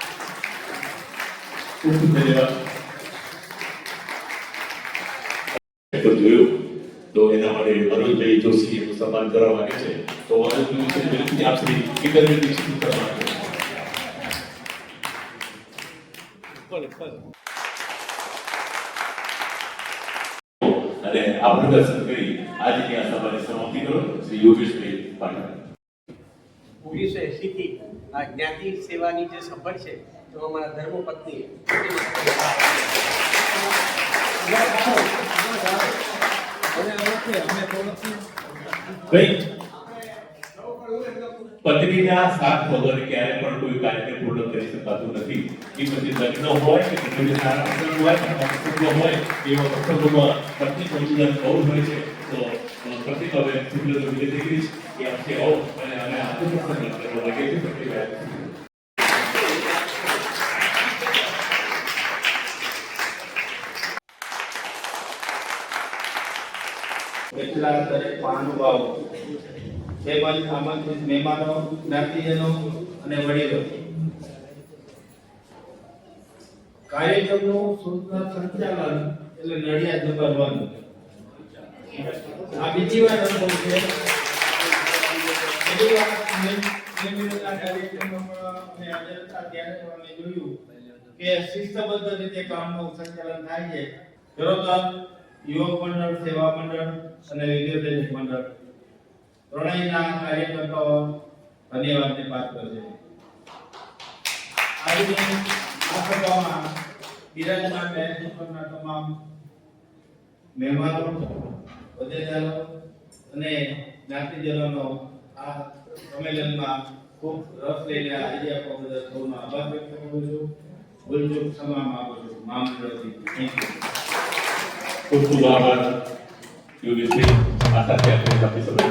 ખૂબ ધન્યવાદ. જોયું તો એના માટે મનોજભાઈ જોશી એનું સન્માન કરવા માંગે છે તો મનોજભાઈ વિનંતી આપની કેન્દ્રની સીધું સન્માન અને આ પ્રદર્શન કરી આજની આ સભાની સમાપ્તિ કરો. શ્રી યોગેશભાઈ પાઠક. 1980 થી આ જ્ઞાતિ સેવાની જે સફળ છે તો અમારા ધર્મપત્ની પત્નીના સાથ વગર ક્યારે પણ કોઈ કાર્ય પૂર્ણ કરી શકાતું નથી. એ પછી લગ્ન હોય કે કોઈ સારા પ્રસંગ હોય હોય એવા પ્રસંગોમાં પત્ની પતિનું બહુ હોય છે તો પ્રતિક હવે શુક્લ વિનંતી કરીશ કે આપણે આવો અને અમે આપણું પ્રસંગ કરવા લાગે છે. કેટલા દરેક મહાનુભાવો તેમજ આમંત્રિત મહેમાનો, જ્ઞાતિજનો અને વડીલો, કાર્યક્રમનું સુંદર સંચાલન એટલે નડિયાદ નંબર 1. આ બીજી વાર અનુભવ છે. પહેલી વાર કાર્યક્રમમાં અમે હાજર હતા ત્યારે અમે જોયું કે શિસ્તબદ્ધ રીતે કામનું સંચાલન થાય છે. ચરોતર યુવક મંડળ, સેવા મંડળ અને વિદ્યાર્થી મંડળ ત્રણેયના કાર્યકર્તાઓ ધન્યવાદને પાત્ર છે. આજની આ સભામાં બિરાજમાન મહેસૂરના તમામ મહેમાનો, હોદ્દેદારો અને જ્ઞાતિજનોનો આ સંમેલનમાં ખૂબ રસ લઈને હાજરી આપવા બદલ સૌનો આભાર વ્યક્ત કરું છું. ભૂલચૂક ક્ષમા માંગુ છું મહામંડળથી. Thank you. ખૂબ ખૂબ આભાર યોગેશભાઈ. આશા છે આપણે